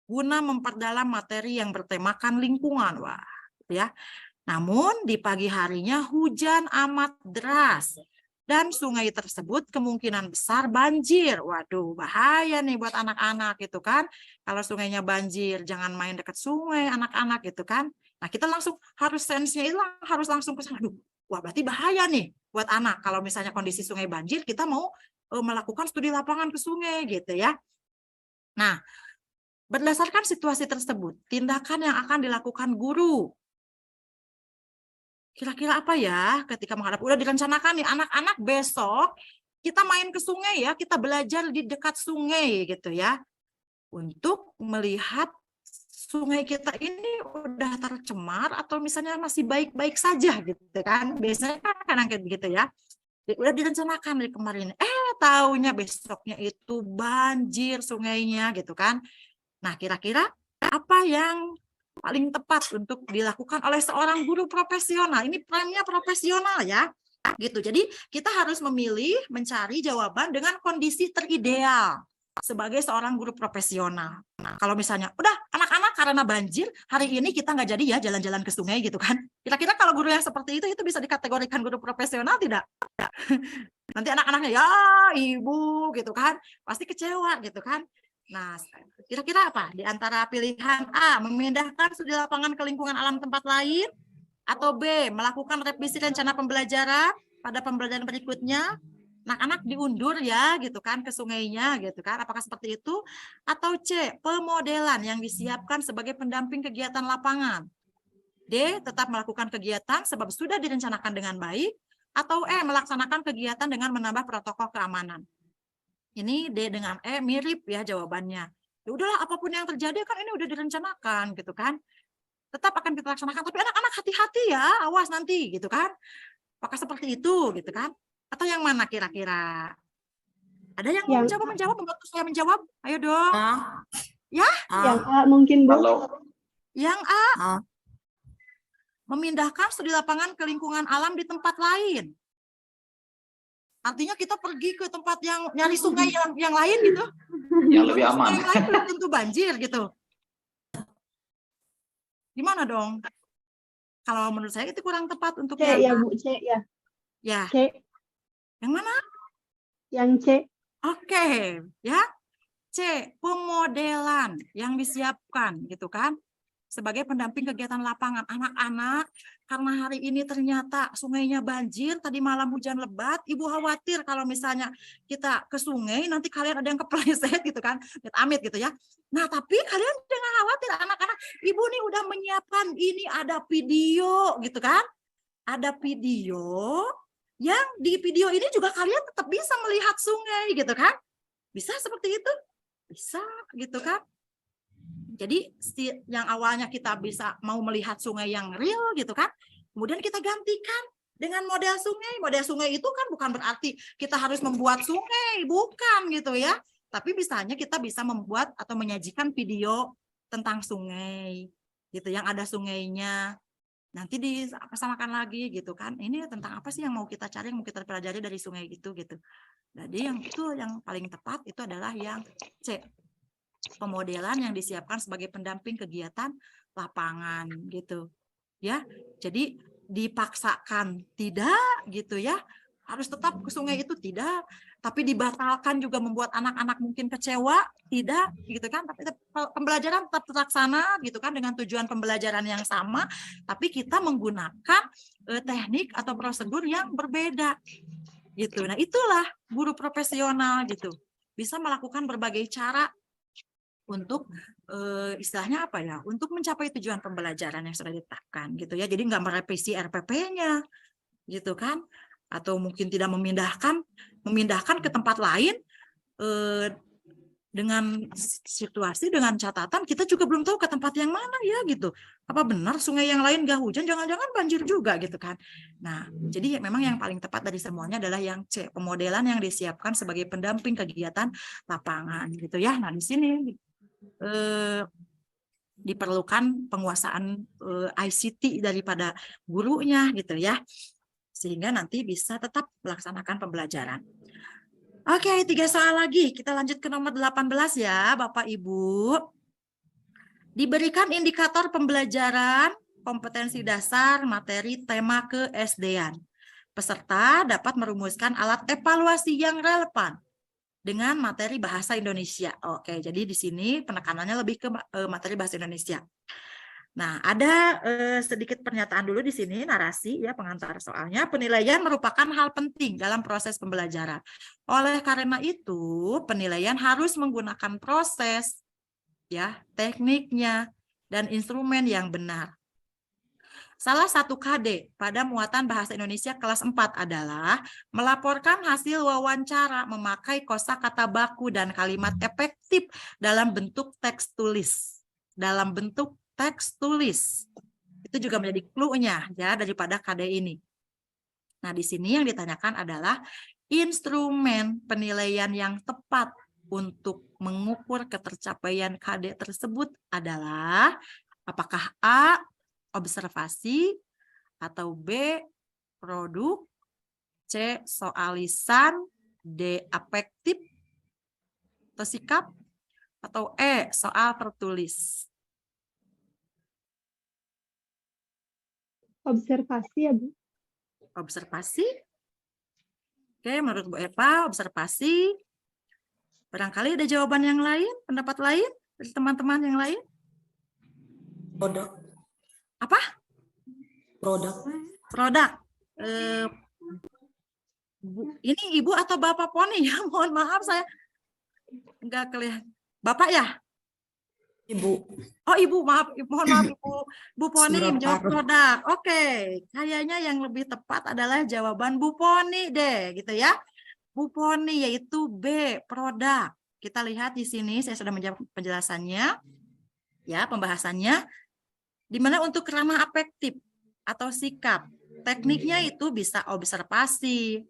guna memperdalam materi yang bertemakan lingkungan. Wah, ya. Namun di pagi harinya hujan amat deras dan sungai tersebut kemungkinan besar banjir. Waduh, bahaya nih buat anak-anak gitu kan. Kalau sungainya banjir, jangan main dekat sungai anak-anak gitu kan. Nah, kita langsung harus sense-nya itu harus langsung ke sana. Aduh, wah berarti bahaya nih buat anak. Kalau misalnya kondisi sungai banjir, kita mau melakukan studi lapangan ke sungai gitu ya. Nah, berdasarkan situasi tersebut, tindakan yang akan dilakukan guru. Kira-kira apa ya ketika menghadap, udah direncanakan nih anak-anak besok kita main ke sungai ya, kita belajar di dekat sungai gitu ya. Untuk melihat sungai kita ini udah tercemar atau misalnya masih baik-baik saja gitu kan. Biasanya kan kayak gitu ya. Udah direncanakan dari kemarin. Taunya besoknya itu banjir sungainya gitu kan. Nah, kira-kira apa yang paling tepat untuk dilakukan oleh seorang guru profesional? Ini perannya profesional ya. Gitu. Jadi kita harus memilih mencari jawaban dengan kondisi terideal sebagai seorang guru profesional. Nah, kalau misalnya udah anak-anak karena banjir hari ini kita nggak jadi ya jalan-jalan ke sungai gitu kan. Kira-kira kalau guru yang seperti itu bisa dikategorikan guru profesional tidak? Nanti anak-anaknya ya ibu gitu kan, pasti kecewa gitu kan. Nah, kira-kira apa? Di antara pilihan A, memindahkan studi lapangan ke lingkungan alam tempat lain, atau B, melakukan revisi rencana pembelajaran pada pembelajaran berikutnya, anak-anak diundur ya gitu kan ke sungainya gitu kan. Apakah seperti itu? Atau C, pemodelan yang disiapkan sebagai pendamping kegiatan lapangan. D, tetap melakukan kegiatan sebab sudah direncanakan dengan baik, atau E, melaksanakan kegiatan dengan menambah protokol keamanan. Ini D dengan E mirip ya jawabannya. Ya udahlah apapun yang terjadi kan ini udah direncanakan gitu kan. Tetap akan kita laksanakan, tapi anak-anak hati-hati ya, awas nanti gitu kan. Apakah seperti itu gitu kan? Atau yang mana kira-kira? Ada yang mau menjawab, membantu saya menjawab? Ayo dong. Ya? Yang A mungkin, Bu. Yang A. Memindahkan studi lapangan ke lingkungan alam di tempat lain. Artinya kita pergi ke tempat yang nyari sungai yang lain gitu. Yang lebih aman. Yang lain belum tentu banjir gitu. Gimana dong? Kalau menurut saya itu kurang tepat untuk C ya, Bu. C ya. Ya. C. Yang mana? Yang C. Oke, ya. C, pemodelan yang disiapkan gitu kan. Sebagai pendamping kegiatan lapangan anak-anak, karena hari ini ternyata sungainya banjir, tadi malam hujan lebat, ibu khawatir kalau misalnya kita ke sungai, nanti kalian ada yang kepleset gitu kan, amit gitu ya. Nah tapi kalian jangan khawatir anak-anak, ibu nih udah menyiapkan, ini ada video gitu kan, ada video, yang di video ini juga kalian tetap bisa melihat sungai gitu kan, bisa seperti itu, bisa gitu kan. Jadi yang awalnya kita bisa mau melihat sungai yang real gitu kan, kemudian kita gantikan dengan model sungai. Model sungai itu kan bukan berarti kita harus membuat sungai, bukan gitu ya. Tapi misalnya kita bisa membuat atau menyajikan video tentang sungai gitu, yang ada sungainya. Nanti disamakan lagi gitu kan. Ini tentang apa sih yang mau kita cari, yang mau kita pelajari dari sungai gitu gitu. Jadi yang itu yang paling tepat itu adalah yang C. Pemodelan yang disiapkan sebagai pendamping kegiatan lapangan gitu ya. Jadi dipaksakan tidak gitu ya, harus tetap ke sungai itu tidak, tapi dibatalkan juga membuat anak-anak mungkin kecewa tidak gitu kan. Tapi pembelajaran tetap terlaksana gitu kan dengan tujuan pembelajaran yang sama, tapi kita menggunakan teknik atau prosedur yang berbeda gitu. Nah itulah guru profesional gitu, bisa melakukan berbagai cara untuk istilahnya apa ya, untuk mencapai tujuan pembelajaran yang sudah ditetapkan gitu ya. Jadi nggak merevisi RPP-nya gitu kan, atau mungkin tidak memindahkan ke tempat lain dengan situasi, dengan catatan kita juga belum tahu ke tempat yang mana ya gitu. Apa benar sungai yang lain nggak hujan, jangan-jangan banjir juga gitu kan. Nah jadi memang yang paling tepat dari semuanya adalah yang C, pemodelan yang disiapkan sebagai pendamping kegiatan lapangan gitu ya. Nah di sini diperlukan penguasaan ICT daripada gurunya gitu ya, sehingga nanti bisa tetap melaksanakan pembelajaran. Oke, 3 soal lagi, kita lanjut ke nomor 18 ya Bapak Ibu. Diberikan indikator pembelajaran kompetensi dasar materi tema ke-SD-an. Peserta dapat merumuskan alat evaluasi yang relevan dengan materi bahasa Indonesia. Oke, jadi di sini penekanannya lebih ke materi bahasa Indonesia. Nah, ada sedikit pernyataan dulu di sini, narasi ya pengantar soalnya. Penilaian merupakan hal penting dalam proses pembelajaran. Oleh karena itu, penilaian harus menggunakan proses, ya, tekniknya, dan instrumen yang benar. Salah satu KD pada muatan bahasa Indonesia kelas 4 adalah melaporkan hasil wawancara memakai kosakata baku dan kalimat efektif dalam bentuk teks tulis. Dalam bentuk teks tulis. Itu juga menjadi clue-nya ya daripada KD ini. Nah, di sini yang ditanyakan adalah instrumen penilaian yang tepat untuk mengukur ketercapaian KD tersebut adalah apakah A, observasi, atau B, produk, C, soal lisan, D, afektif, atau sikap, atau E, soal tertulis. Observasi ya, Bu. Observasi. Oke, menurut Bu Eva, observasi. Barangkali ada jawaban yang lain, pendapat lain dari teman-teman yang lain? Produk. Apa? Produk. Produk. Ini Ibu atau Bapak Poni ya? Mohon maaf saya enggak kelihatan. Bapak ya? Ibu. Oh Ibu, maaf, mohon maaf Ibu. Bu Poni menjawab Paruh. produk. Oke, kayaknya yang lebih tepat adalah jawaban Bu Poni deh, gitu ya. Bu Poni yaitu B, produk. Kita lihat di sini, saya sudah menjawab penjelasannya, ya pembahasannya. Di mana untuk ranah afektif atau sikap, tekniknya itu bisa observasi,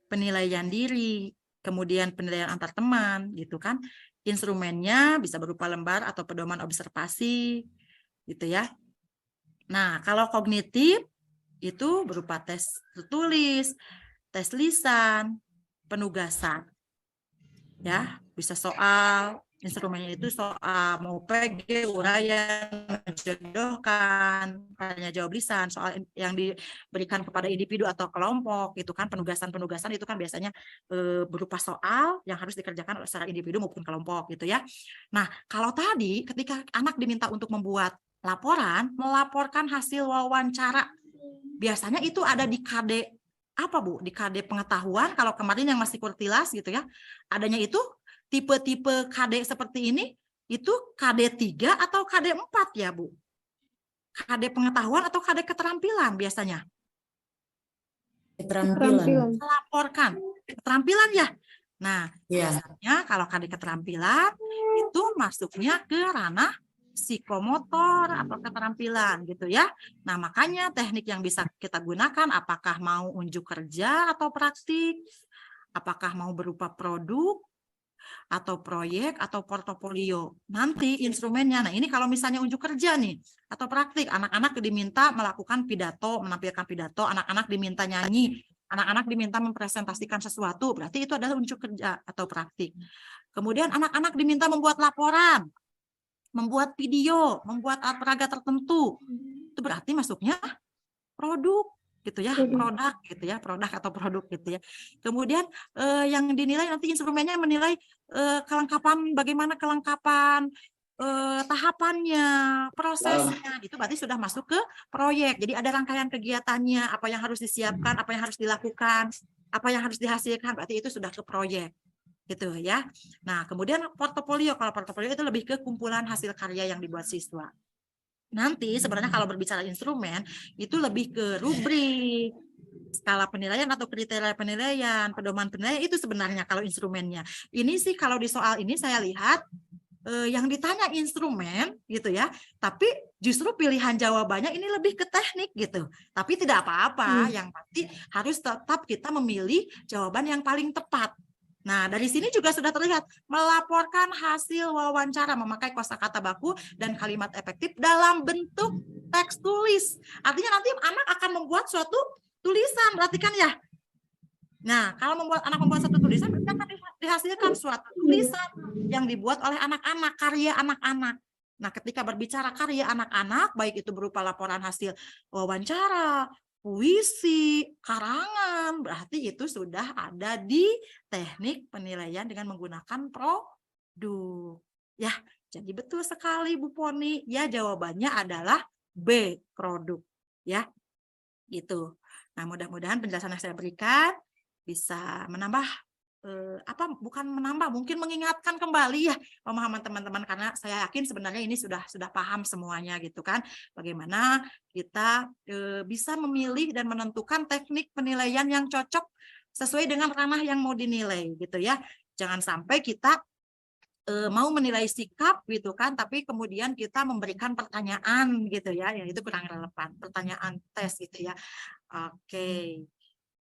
penilaian diri, kemudian penilaian antar teman, gitu kan. Instrumennya bisa berupa lembar atau pedoman observasi, gitu ya. Nah, kalau kognitif itu berupa tes tertulis, tes lisan, penugasan. Ya, bisa soal, instrumennya itu soal, mau PG, uraian, menjodohkan, tanya jawab lisan, soal yang diberikan kepada individu atau kelompok, gitu kan, penugasan-penugasan itu kan biasanya berupa soal yang harus dikerjakan oleh secara individu maupun kelompok, gitu ya. Nah, kalau tadi ketika anak diminta untuk membuat laporan, melaporkan hasil wawancara, biasanya itu ada di KD apa Bu? Di KD pengetahuan, kalau kemarin yang masih kurtilas gitu ya, adanya itu tipe-tipe KD seperti ini, itu KD 3 atau KD 4 ya Bu? KD pengetahuan atau KD keterampilan biasanya? Keterampilan. Melaporkan. Keterampilan ya? Nah, Ya. biasanya kalau KD keterampilan, itu masuknya ke ranah psikomotor atau keterampilan gitu ya. Nah, makanya teknik yang bisa kita gunakan apakah mau unjuk kerja atau praktik, apakah mau berupa produk atau proyek atau portofolio. Nanti instrumennya. Nah, ini kalau misalnya unjuk kerja nih atau praktik, anak-anak diminta melakukan pidato, menampilkan pidato, anak-anak diminta nyanyi, anak-anak diminta mempresentasikan sesuatu, berarti itu adalah unjuk kerja atau praktik. Kemudian anak-anak diminta membuat laporan, membuat video, membuat alat peraga tertentu, itu berarti masuknya produk gitu ya, produk gitu ya, produk atau produk gitu ya. Kemudian yang dinilai nanti instrumennya menilai kelengkapan, bagaimana kelengkapan tahapannya, prosesnya, itu berarti sudah masuk ke proyek. Jadi ada rangkaian kegiatannya, apa yang harus disiapkan, apa yang harus dilakukan, apa yang harus dihasilkan, berarti itu sudah ke proyek. Gitu ya. Nah, kemudian portofolio, kalau portofolio itu lebih ke kumpulan hasil karya yang dibuat siswa. Nanti sebenarnya kalau berbicara instrumen itu lebih ke rubrik, skala penilaian atau kriteria penilaian, pedoman penilaian, itu sebenarnya kalau instrumennya. Ini sih kalau di soal ini saya lihat yang ditanya instrumen gitu ya, tapi justru pilihan jawabannya ini lebih ke teknik gitu. Tapi tidak apa-apa, yang pasti harus tetap kita memilih jawaban yang paling tepat. Nah, dari sini juga sudah terlihat melaporkan hasil wawancara memakai kosakata baku dan kalimat efektif dalam bentuk teks tulis. Artinya nanti anak akan membuat suatu tulisan, berarti kan ya. Nah, kalau anak membuat suatu tulisan, berarti akan dihasilkan suatu tulisan yang dibuat oleh anak-anak, karya anak-anak. Nah, ketika berbicara karya anak-anak, baik itu berupa laporan hasil wawancara, puisi, karangan, berarti itu sudah ada di teknik penilaian dengan menggunakan produk. Ya, jadi betul sekali Bu Poni. Ya, jawabannya adalah B produk, ya. Gitu. Nah, mudah-mudahan penjelasan yang saya berikan bisa menambah bukan menambah, mungkin mengingatkan kembali ya pemahaman teman-teman, karena saya yakin sebenarnya ini sudah paham semuanya gitu kan, bagaimana kita bisa memilih dan menentukan teknik penilaian yang cocok sesuai dengan ranah yang mau dinilai gitu ya. Jangan sampai kita mau menilai sikap gitu kan, tapi kemudian kita memberikan pertanyaan gitu ya, yang itu kurang relevan, pertanyaan tes gitu ya. Oke.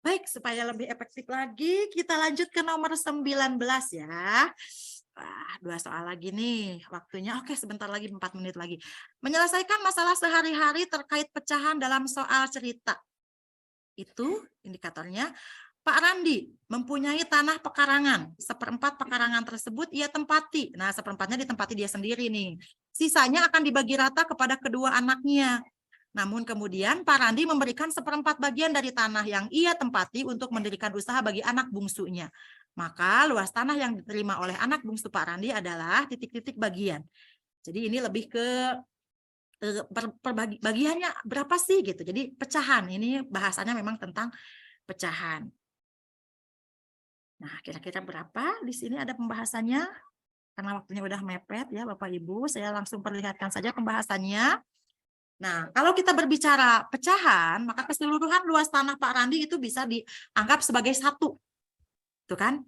Baik, supaya lebih efektif lagi, kita lanjut ke nomor 19 ya. Wah, 2 soal lagi nih waktunya. Oke, sebentar lagi, 4 menit lagi. Menyelesaikan masalah sehari-hari terkait pecahan dalam soal cerita. Itu indikatornya. Pak Randi mempunyai tanah pekarangan. 1/4 pekarangan tersebut ia tempati. Nah, 1/4-nya ditempati dia sendiri nih. Sisanya akan dibagi rata kepada kedua anaknya. Namun kemudian Pak Randi memberikan 1/4 bagian dari tanah yang ia tempati untuk mendirikan usaha bagi anak bungsunya. Maka luas tanah yang diterima oleh anak bungsu Pak Randi adalah titik-titik bagian. Jadi ini lebih ke bagiannya berapa sih gitu. Jadi pecahan, ini bahasannya memang tentang pecahan. Nah, kira-kira berapa? Di sini ada pembahasannya. Karena waktunya udah mepet ya Bapak Ibu, saya langsung perlihatkan saja pembahasannya. Nah, kalau kita berbicara pecahan, maka keseluruhan luas tanah Pak Randi itu bisa dianggap sebagai satu. Itu kan?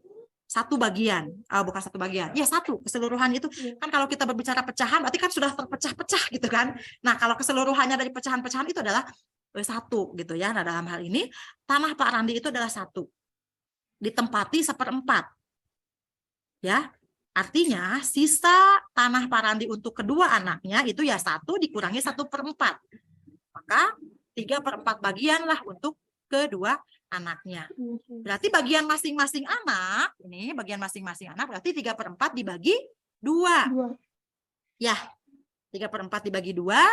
Satu bagian. Bukan satu bagian. Ya, satu. Keseluruhan itu. Kan kalau kita berbicara pecahan, berarti kan sudah terpecah-pecah gitu kan. Nah, kalau keseluruhannya dari pecahan-pecahan itu adalah satu gitu ya. Nah, dalam hal ini, tanah Pak Randi itu adalah satu. Ditempati 1/4. Ya. Artinya sisa tanah Pak Randi untuk kedua anaknya itu ya 1 dikurangi 1/4. Maka 3/4 bagian lah untuk kedua anaknya. Berarti bagian masing-masing anak, ini bagian masing-masing anak berarti 3/4 dibagi 2. Ya, 3/4 dibagi 2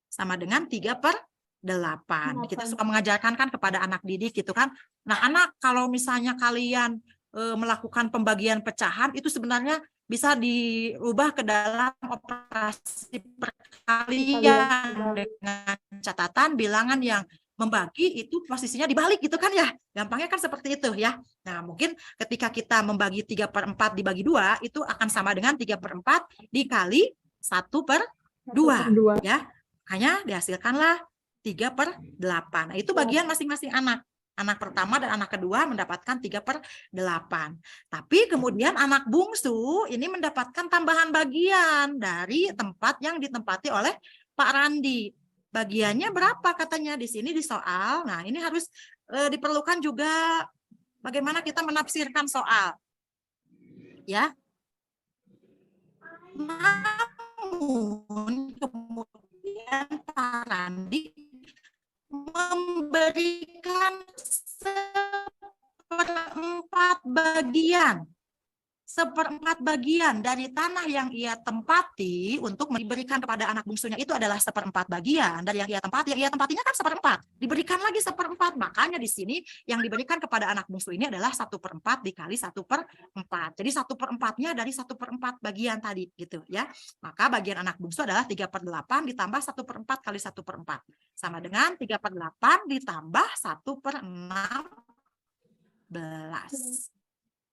sama dengan 3/8. Kita suka mengajarkan kan kepada anak didik gitu kan. Nah, anak kalau misalnya kalian melakukan pembagian pecahan itu sebenarnya bisa diubah ke dalam operasi perkalian dengan catatan bilangan yang membagi itu posisinya dibalik gitu kan ya. Gampangnya kan seperti itu ya. Nah, mungkin ketika kita membagi 3/4 dibagi 2 itu akan sama dengan 3/4 dikali 1/2 ya. Hanya dihasilkanlah 3/8. Nah, itu bagian masing-masing anak. Anak pertama dan anak kedua mendapatkan 3/8. Tapi kemudian anak bungsu ini mendapatkan tambahan bagian dari tempat yang ditempati oleh Pak Randi. Bagiannya berapa katanya di sini di soal. Nah, ini harus diperlukan juga bagaimana kita menafsirkan soal. Ya. Namun kemudian Pak Randi memberikan 1/4 bagian. 1/4 bagian dari tanah yang ia tempati untuk diberikan kepada anak bungsunya itu adalah 1/4 bagian dari yang ia tempati. Yang ia tempatinya kan 1/4. Diberikan lagi 1/4. Makanya di sini yang diberikan kepada anak bungsu ini adalah 1/4 dikali 1/4. Jadi 1/4-nya dari 1/4 bagian tadi gitu ya. Maka bagian anak bungsu adalah 3/8 ditambah 1/4 kali 1/4. Sama dengan 3/8 ditambah 1/16.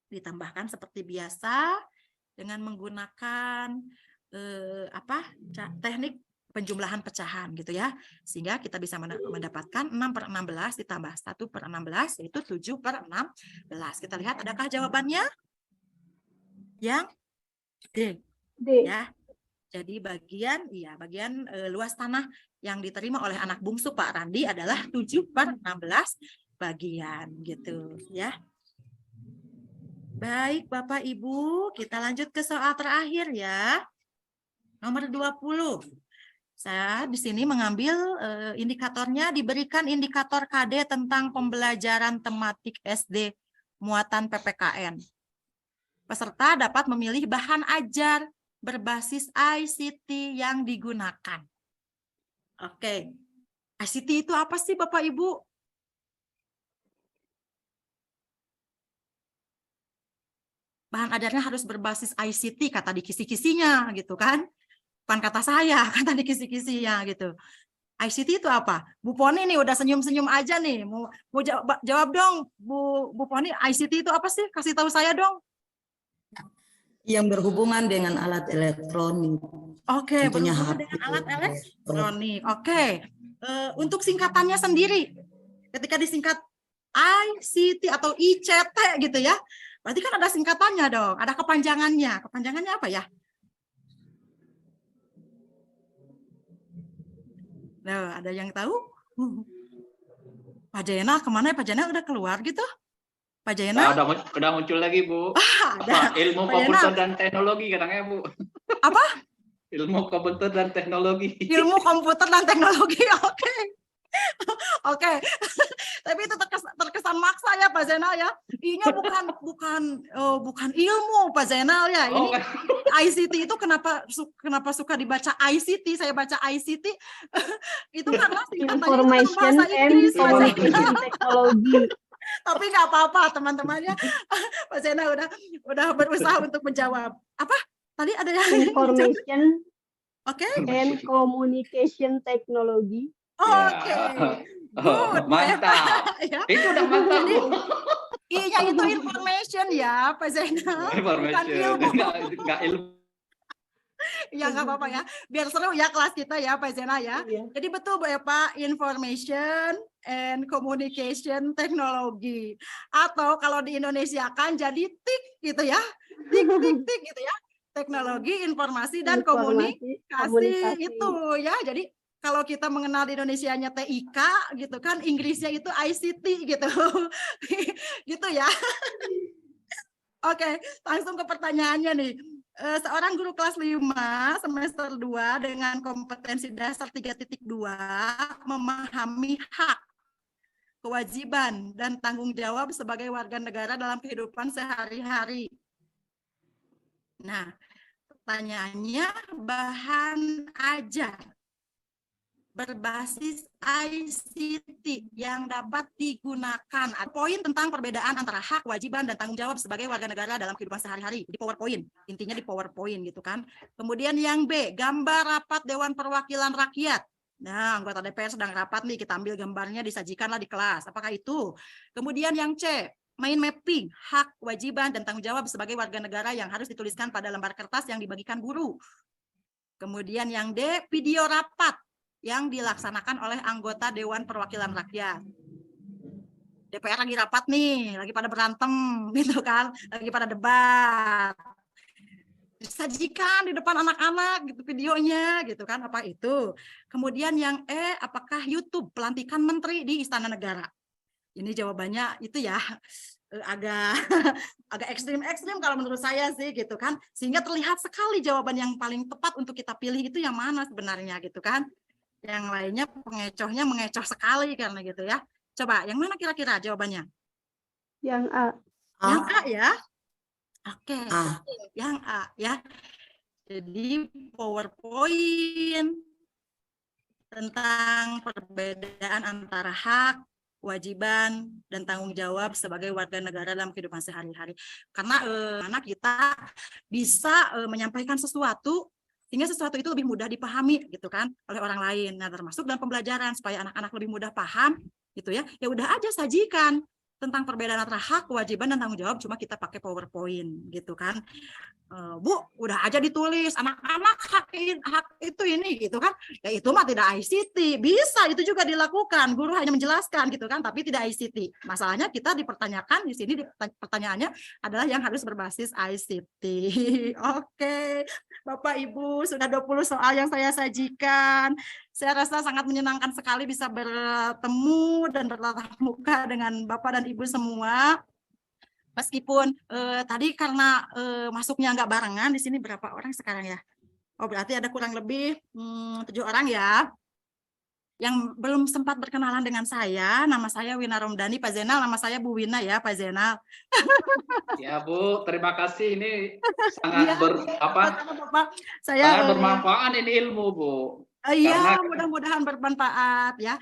Ditambahkan seperti biasa dengan menggunakan teknik penjumlahan pecahan gitu ya, sehingga kita bisa mendapatkan 6/16 ditambah 1/16 yaitu 7/16. Kita lihat adakah jawabannya? Yang D. Ya. Jadi bagian luas tanah yang diterima oleh anak bungsu Pak Randi adalah 7/16 bagian gitu ya. Baik Bapak Ibu, kita lanjut ke soal terakhir ya. Nomor 20. Saya di sini mengambil indikatornya, diberikan indikator KD tentang pembelajaran tematik SD muatan PPKN. Peserta dapat memilih bahan ajar berbasis ICT yang digunakan. Oke. ICT itu apa sih Bapak Ibu? Bahan ajarnya harus berbasis ICT, kata di kisi-kisinya gitu kan. bukan kata saya, kan tadi kisi-kisinya gitu. ICT itu apa? Bu Poni nih udah senyum-senyum aja nih. Mau jawab dong, Bu Poni, ICT itu apa sih? Kasih tahu saya dong. Yang berhubungan dengan alat elektronik. Oke, Tentunya berhubungan HP, dengan alat elektronik. Oke. Untuk singkatannya sendiri, ketika disingkat ICT atau ICT gitu ya, berarti kan ada singkatannya dong, ada kepanjangannya. Kepanjangannya apa ya? Nah, ada yang tahu? Pak Jainal kemana ya? Pak Jainal udah keluar gitu? Pak Jainal? Udah muncul lagi, Bu. Ada. Ilmu Pak komputer Jainal. dan teknologi katanya, Bu. Apa? Ilmu komputer dan teknologi. Ilmu komputer dan teknologi, oke. Oke. Tapi itu terkesan maksa ya Pak Zainal ya. I-nya bukan ilmu Pak Zainal ya. Ini ICT itu kenapa suka dibaca ICT? Saya baca ICT itu karena singkatannya Information bahasa and Inggris. Pak Communication Zainal. Technology. Tapi nggak apa-apa teman-temannya. Pak Zainal udah berusaha untuk menjawab. Apa? Tadi ada yang Information Oke. and Communication Technology. Oke. Good, mantap. ya. Itu udah mantap, Bu. I-nya itu information ya, Pak Zainal. Bukan ilmu. Enggak ilmu. Ya nggak apa-apa ya. Biar seru ya kelas kita ya, Pak Zainal ya. Iya. Jadi betul Bu ya Pak, information and communication technology. Atau kalau di Indonesia kan jadi TIK gitu ya. TIK gitu ya. Teknologi, informasi dan komunikasi itu ya. Jadi kalau kita mengenal di Indonesianya TIK gitu kan, Inggrisnya itu ICT gitu. Gitu ya. Oke, langsung ke pertanyaannya nih. Seorang guru kelas 5 semester 2 dengan kompetensi dasar 3.2 memahami hak, kewajiban, dan tanggung jawab sebagai warga negara dalam kehidupan sehari-hari. Nah, pertanyaannya bahan ajar berbasis ICT yang dapat digunakan. Poin tentang perbedaan antara hak, kewajiban, dan tanggung jawab sebagai warga negara dalam kehidupan sehari-hari. Di PowerPoint, intinya di PowerPoint gitu kan. Kemudian yang B, gambar rapat Dewan Perwakilan Rakyat. Nah, anggota DPR sedang rapat nih, kita ambil gambarnya, disajikanlah di kelas. Apakah itu? Kemudian yang C, mind mapping, hak, kewajiban, dan tanggung jawab sebagai warga negara yang harus dituliskan pada lembar kertas yang dibagikan guru. Kemudian yang D, video rapat yang dilaksanakan oleh anggota Dewan Perwakilan Rakyat. DPR lagi rapat nih, lagi pada berantem gitu kan, lagi pada debat. Disajikan di depan anak-anak gitu videonya gitu kan, apa itu. Kemudian yang E, apakah YouTube pelantikan menteri di Istana Negara? Ini jawabannya itu ya agak ekstrim kalau menurut saya sih gitu kan, sehingga terlihat sekali jawaban yang paling tepat untuk kita pilih itu yang mana sebenarnya gitu kan. Yang lainnya pengecohnya mengecoh sekali karena gitu ya. Coba yang mana kira-kira jawabannya? Yang A. Yang A ya. Oke. A. Yang A ya. Jadi PowerPoint tentang perbedaan antara hak, kewajiban, dan tanggung jawab sebagai warga negara dalam kehidupan sehari-hari. Karena anak kita bisa menyampaikan sesuatu sehingga sesuatu itu lebih mudah dipahami gitu kan oleh orang lain. Nah, termasuk dalam pembelajaran supaya anak-anak lebih mudah paham gitu ya. Ya udah aja sajikan tentang perbedaan antara hak, kewajiban, dan tanggung jawab, cuma kita pakai PowerPoint gitu kan. Bu, udah aja ditulis anak-anak hak itu ini gitu kan. Ya itu mah tidak ICT. Bisa itu juga dilakukan. Guru hanya menjelaskan gitu kan, tapi tidak ICT. Masalahnya kita dipertanyakan di sini pertanyaannya adalah yang harus berbasis ICT. Oke. Bapak Ibu, sudah 20 soal yang saya sajikan. Saya rasa sangat menyenangkan sekali bisa bertemu dan bertatap muka dengan Bapak dan Ibu semua. Meskipun tadi karena masuknya nggak barengan, di sini berapa orang sekarang ya? Oh, berarti ada kurang lebih 7 orang ya. Yang belum sempat berkenalan dengan saya, nama saya Wina Romdani, Pak Zainal, nama saya Bu Wina ya, Pak Zainal. Ya Bu, terima kasih, ini sangat sangat bermanfaat ini ilmu Bu. Iya, mudah-mudahan bermanfaat ya.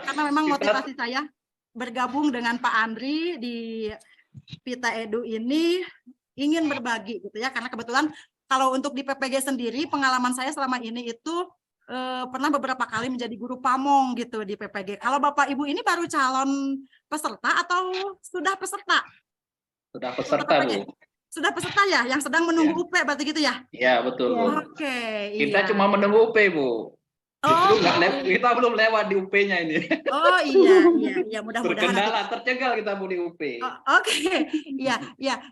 Karena memang motivasi saya bergabung dengan Pak Andri di Pita Edu ini ingin berbagi gitu ya, karena kebetulan kalau untuk di PPG sendiri, pengalaman saya selama ini itu pernah beberapa kali menjadi guru pamong gitu di PPG. Kalau Bapak Ibu ini baru calon peserta atau sudah peserta? Sudah peserta, Bu. Sudah peserta ya, yang sedang menunggu UP berarti gitu ya? Iya, betul, Bu. Oke, Kita iya. cuma menunggu UP, Bu. Oh, Kita belum lewat di UP-nya ini. oh iya, mudah-mudahan. Terkendala, tercegal kita Bu di UP. Oke, iya.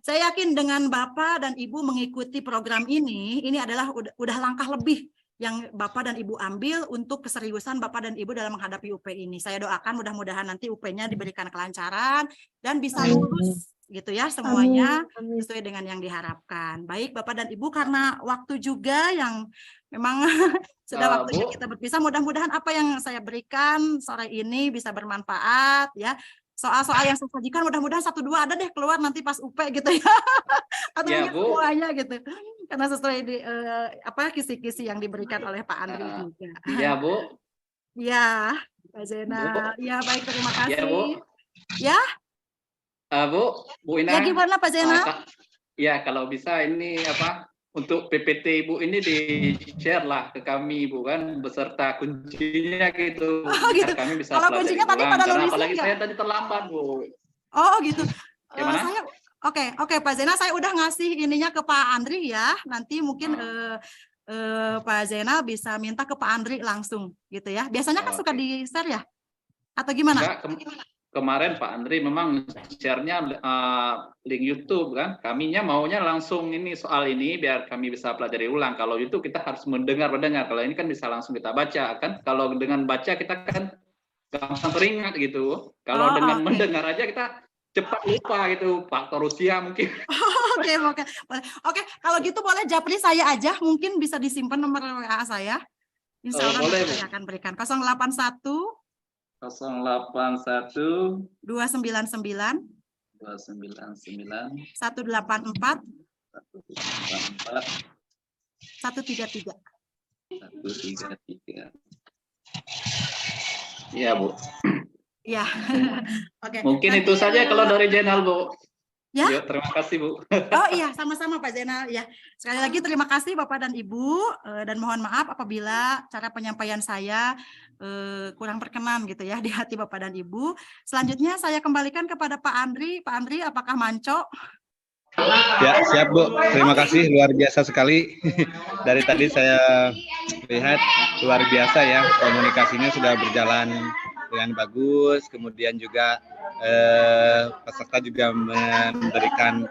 Saya yakin dengan Bapak dan Ibu mengikuti program ini adalah udah langkah lebih yang Bapak dan Ibu ambil untuk keseriusan Bapak dan Ibu dalam menghadapi UP ini. Saya doakan mudah-mudahan nanti UP-nya diberikan kelancaran dan bisa lulus gitu ya semuanya sesuai dengan yang diharapkan. Baik Bapak dan Ibu, karena waktu juga yang memang sudah waktunya kita berpisah, mudah-mudahan apa yang saya berikan sore ini bisa bermanfaat ya. Soal-soal yang saya sajikan mudah-mudahan 1-2 ada deh keluar nanti pas UP gitu ya. Atau Ya, mungkin Bu. semuanya gitu. Karena sesuai di kisi-kisi yang diberikan oleh Pak Andri juga. Iya, Bu. Ya, Pak Zainal. Ya, baik, terima kasih. Ya, Bu. Ya, Bu Ina. ya gimana Pak Zainal? Ya, kalau bisa ini untuk PPT Ibu ini di-share lah ke kami, Bu, kan, beserta kuncinya gitu. Oh, gitu. Kami bisa Kalau pelajari kuncinya tadi ulang, pada karena nulisin apalagi nggak? saya tadi terlambat, Bu. Oh, gitu. Gimana? Oke, Pak Zainal, saya udah ngasih ininya ke Pak Andri ya. Nanti mungkin Pak Zainal bisa minta ke Pak Andri langsung gitu ya. Biasanya kan suka di-share ya? Atau gimana? Enggak, kemarin Pak Andri memang share-nya link YouTube kan. Kaminya maunya langsung ini soal ini biar kami bisa pelajari ulang. Kalau YouTube kita harus mendengar. Kalau ini kan bisa langsung kita baca kan. Kalau dengan baca kita kan gampang teringat gitu. Kalau dengan mendengar aja kita cepat lupa gitu. Faktor usia mungkin. Oke, kalau gitu boleh japri saya aja, mungkin bisa disimpan nomor WA saya. Insya Allah boleh, saya akan berikan 081 081 299 299 184 184 133. 133. Iya, Bu. Ya. Oke. Mungkin itu saja kalau dari Jenal, Bu. Ya. Yuk, terima kasih, Bu. Oh iya, sama-sama Pak Zainal. Ya, sekali lagi terima kasih Bapak dan Ibu, dan mohon maaf apabila cara penyampaian saya kurang berkenan gitu ya di hati Bapak dan Ibu. Selanjutnya saya kembalikan kepada Pak Andri. Pak Andri, apakah manco? Ya, siap Bu. Terima kasih, luar biasa sekali. Dari tadi saya lihat luar biasa ya, komunikasinya sudah berjalan dengan bagus. Kemudian juga peserta juga memberikan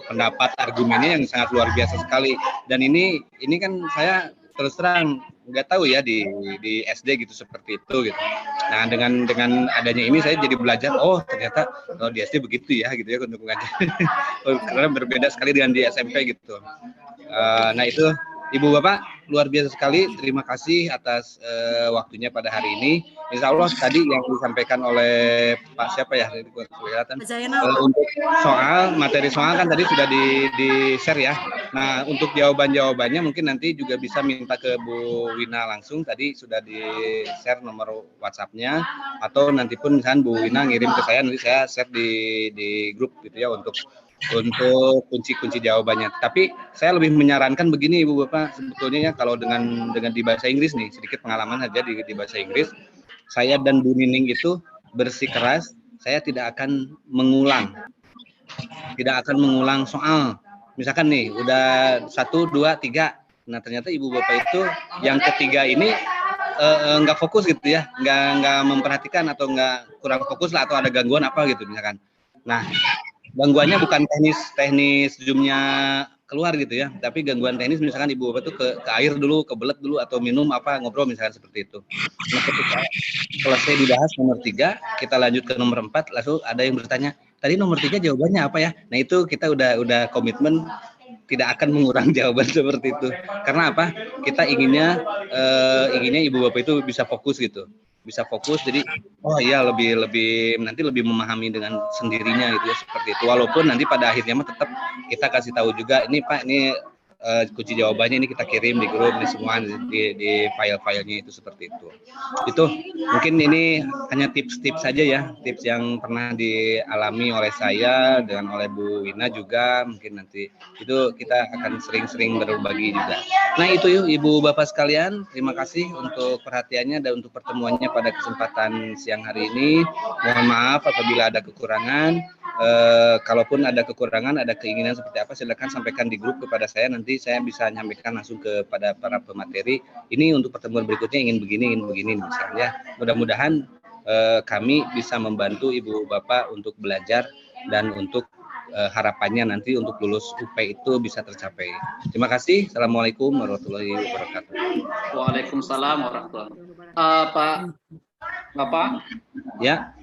pendapat argumennya yang sangat luar biasa sekali. Dan ini kan saya terus terang nggak tahu ya di SD gitu seperti itu gitu. Nah dengan adanya ini saya jadi belajar, oh ternyata di SD begitu ya gitu ya untuk mengajar. Karena berbeda sekali dengan di SMP gitu. Nah itu Ibu Bapak luar biasa sekali, terima kasih atas waktunya pada hari ini. Insya Allah tadi yang disampaikan oleh Pak siapa ya? Kelihatan. Untuk materi soal kan tadi sudah di share ya. Nah untuk jawabannya mungkin nanti juga bisa minta ke Bu Wina langsung. Tadi sudah di share nomor WhatsApp-nya, atau nanti pun misalnya Bu Wina ngirim ke saya, nanti saya share di grup gitu ya untuk kunci-kunci jawabannya. Tapi saya lebih menyarankan begini Ibu Bapak, sebetulnya ya kalau dengan di bahasa Inggris nih, sedikit pengalaman saja di bahasa Inggris, saya dan Bu Nining itu bersikeras saya tidak akan mengulang soal. Misalkan nih udah 1, 2, 3, nah ternyata Ibu Bapak itu yang ketiga ini nggak fokus gitu ya, nggak memperhatikan atau nggak kurang fokus lah, atau ada gangguan apa gitu misalkan. Nah gangguannya bukan teknis zoomnya keluar gitu ya, tapi gangguan teknis misalkan Ibu Bapak tuh ke air dulu, kebelet dulu, atau minum ngobrol misalkan seperti itu. Nah ketika selesai dibahas nomor 3, kita lanjut ke nomor 4, lalu ada yang bertanya, tadi nomor 3 jawabannya apa ya? Nah itu kita udah komitmen tidak akan mengurangi jawaban seperti itu. Karena apa? Kita inginnya Ibu Bapak itu bisa fokus gitu. Bisa fokus, jadi oh iya nanti lebih memahami dengan sendirinya gitu ya, seperti itu. Walaupun nanti pada akhirnya mah tetap kita kasih tahu juga, ini Pak, ini kunci jawabannya ini kita kirim di grup, ini semua di file-filenya itu seperti itu. Itu mungkin ini hanya tips-tips saja ya, tips yang pernah dialami oleh saya dan oleh Bu Wina juga. Mungkin nanti itu kita akan sering-sering berbagi juga. Nah itu yuk Ibu Bapak sekalian, terima kasih untuk perhatiannya dan untuk pertemuannya pada kesempatan siang hari ini. Mohon maaf apabila ada kekurangan. Kalaupun ada kekurangan, ada keinginan seperti apa, silakan sampaikan di grup kepada saya. Nanti saya bisa nyampaikan langsung kepada para pemateri. Ini untuk pertemuan berikutnya ingin begini misalnya. Mudah-mudahan kami bisa membantu Ibu Bapak untuk belajar dan untuk harapannya nanti untuk lulus UP itu bisa tercapai. Terima kasih. Assalamualaikum warahmatullahi wabarakatuh. Waalaikumsalam warahmatullahi wabarakatuh. Pak Bapak. Ya.